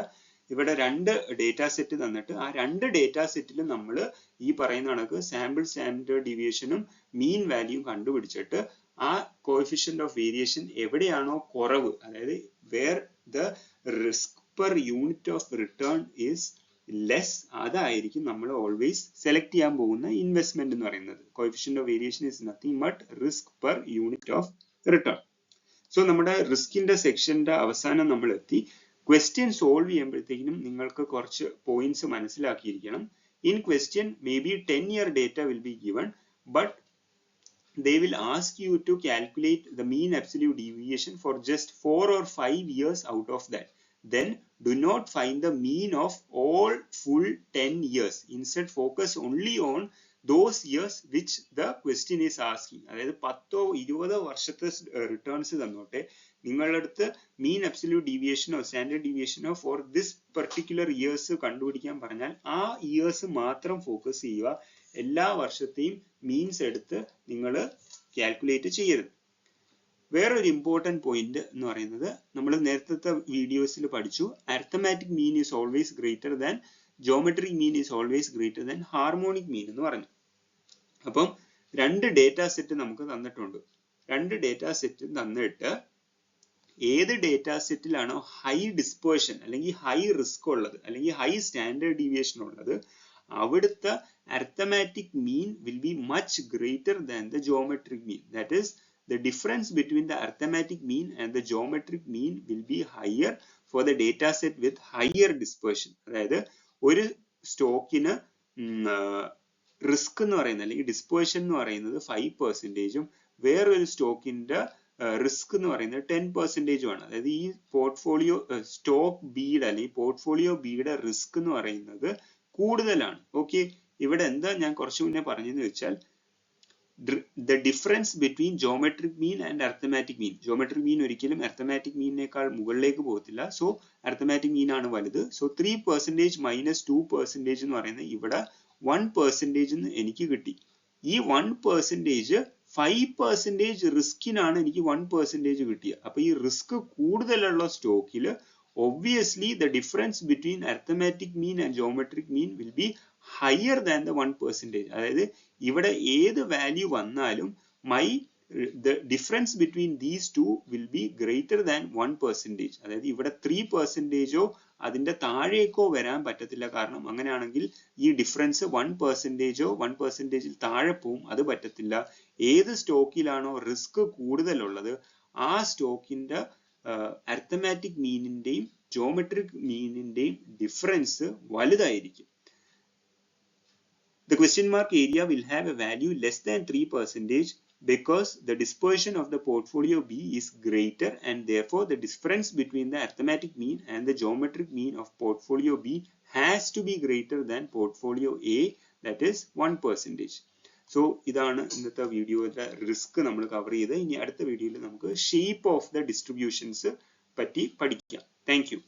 ഇവിടെ രണ്ട് ഡേറ്റാ സെറ്റ് തന്നിട്ട് ആ രണ്ട് ഡേറ്റാ സെറ്റിലും നമ്മൾ ഈ പറയുന്ന കണക്ക് സാമ്പിൾ സ്റ്റാൻഡേർഡ് ഡീവിയേഷനും മീൻ വാല്യൂയും കണ്ടുപിടിച്ചിട്ട് ആ കോഎഫിഷ്യന്റ് ഓഫ് വേരിയേഷൻ എവിടെയാണോ കുറവ്, അതായത് where the risk per unit of return is less, അതായിരിക്കും നമ്മൾ ഓൾവേസ് സെലക്ട് ചെയ്യാൻ പോകുന്ന ഇൻവെസ്റ്റ്മെന്റ് എന്ന് പറയുന്നത്. Coefficient of variation is nothing but risk per unit of return. So നമ്മുടെ റിസ്കിന്റെ സെക്ഷന്റെ അവസാനം നമ്മൾ എത്തി. ക്വസ്റ്റ്യൻ സോൾവ് ചെയ്യുമ്പോഴത്തേക്കും നിങ്ങൾക്ക് കുറച്ച് പോയിന്റ്സ് മനസ്സിലാക്കിയിരിക്കണം. In question may be 10-year data will be given, but they will ask you to calculate the mean absolute deviation for just 4 or 5 years out of that. Then do not find the mean of all full 10 years. Instead focus only on those years which the question is asking. അതായത് 10-20 വർഷത്തെ റിട്ടേൺസ് തന്നോട്ടെ, നിങ്ങളുടെ അടുത്ത് മീൻ അബ്സല്യൂട്ട് ഡീവിയേഷനോ സ്റ്റാൻഡേർഡ് ഡീവിയേഷനോ ഫോർ ദിസ് പെർട്ടിക്കുലർ ഇയേഴ്സ് കണ്ടുപിടിക്കാൻ പറഞ്ഞാൽ ആ ഇയേഴ്സ് മാത്രം ഫോക്കസ് ചെയ്യുക. എല്ലാ വർഷത്തെയും മീൻസ് എടുത്ത് നിങ്ങൾ കാൽക്കുലേറ്റ് ചെയ്യരുത്. വേറൊരു ഇമ്പോർട്ടൻറ്റ് പോയിന്റ് എന്ന് പറയുന്നത് നമ്മൾ നേരത്തെ വീഡിയോസിൽ പഠിച്ചു, arithmetic mean is always greater than geometric mean is always greater than harmonic mean എന്ന് പറഞ്ഞു. അപ്പം രണ്ട് ഡേറ്റാ സെറ്റ് നമുക്ക് തന്നിട്ടുണ്ട്. രണ്ട് ഡേറ്റാ സെറ്റ് തന്നിട്ട് ഏത് ഡേറ്റാ സെറ്റിലാണോ ഹൈ ഡിസ്പേർഷൻ അല്ലെങ്കിൽ ഹൈ റിസ്ക് ഉള്ളത് അല്ലെങ്കിൽ ഹൈ സ്റ്റാൻഡേർഡ് ഡീവിയേഷൻ ഉള്ളത്, അവിടുത്തെ arithmetic mean will be much greater than the geometric mean. That is the difference between the arithmetic mean and the geometric mean will be higher for the data set with higher dispersion. അതായത് ഒരു സ്റ്റോക്കിന് റിസ്ക് എന്ന് പറയുന്നത് അല്ലെങ്കിൽ ഡിസ്പേർഷൻ എന്ന് പറയുന്നത് 5%, വേറൊരു സ്റ്റോക്കിന്റെ റിസ്ക് എന്ന് പറയുന്നത് 10% ആണ്. അതായത് ഈ പോർട്ട്ഫോളിയോ സ്റ്റോക്ക് ബിയുടെ അല്ലെങ്കിൽ പോർട്ട്ഫോളിയോ ബിയുടെ റിസ്ക് എന്ന് പറയുന്നത് കൂടുതലാണ്. ഓക്കെ, ഇവിടെ എന്താ ഞാൻ കുറച്ചു മുന്നേ പറഞ്ഞെന്ന് വെച്ചാൽ the difference between geometric mean and arithmetic mean. Geometric mean ഒരിക്കലും arithmetic mean നേക്കാൾ മുകളിലേക്ക് പോകത്തില്ല. സോ arithmetic mean ആണ് വലുത്. സോ 3% മൈനസ് 2% എന്ന് പറയുന്നത് ഇവിടെ 1% എന്ന് എനിക്ക് കിട്ടി. ഈ 1% 5% റിസ്കിനാണ് എനിക്ക് 1% കിട്ടിയത്. അപ്പൊ ഈ റിസ്ക് കൂടുതലുള്ള സ്റ്റോക്കിൽ obviously the difference between arithmetic mean and geometric mean will be higher than the 1%. അതായത് ഇവിടെ ഏത് വാല്യൂ വന്നാലും the difference between these two will be greater than 1%. അതായത് ഇവിടെ 3%ഓ അതിന്റെ താഴേക്കോ വരാൻ പറ്റത്തില്ല. കാരണം അങ്ങനെയാണെങ്കിൽ ഈ ഡിഫറൻസ് 1%ഓ 1%ൽ താഴെ പോവും, അത് പറ്റത്തില്ല. ഏത് സ്റ്റോക്കിലാണോ റിസ്ക് കൂടുതലുള്ളത് ആ സ്റ്റോക്കിന്റെ അരിത്തമാറ്റിക് മീനിന്റെയും ജോമെട്രിക് മീനിന്റെയും ഡിഫറൻസ് വലുതായിരിക്കും. The question mark area will have a value less than 3% because the dispersion of the portfolio B is greater, and therefore the difference between the arithmetic mean and the geometric mean of portfolio B has to be greater than portfolio A, that is 1%. So ഇതാണ് ഇന്നത്തെ വീഡിയോയുടെ റിസ്ക് നമ്മൾ കവർ ചെയ്ത്. ഇനി അടുത്ത വീഡിയോയിൽ നമുക്ക് ഷേപ്പ് ഓഫ് ദ ഡിസ്ട്രിബ്യൂഷൻസ് പറ്റി പഠിക്കാം. Thank you.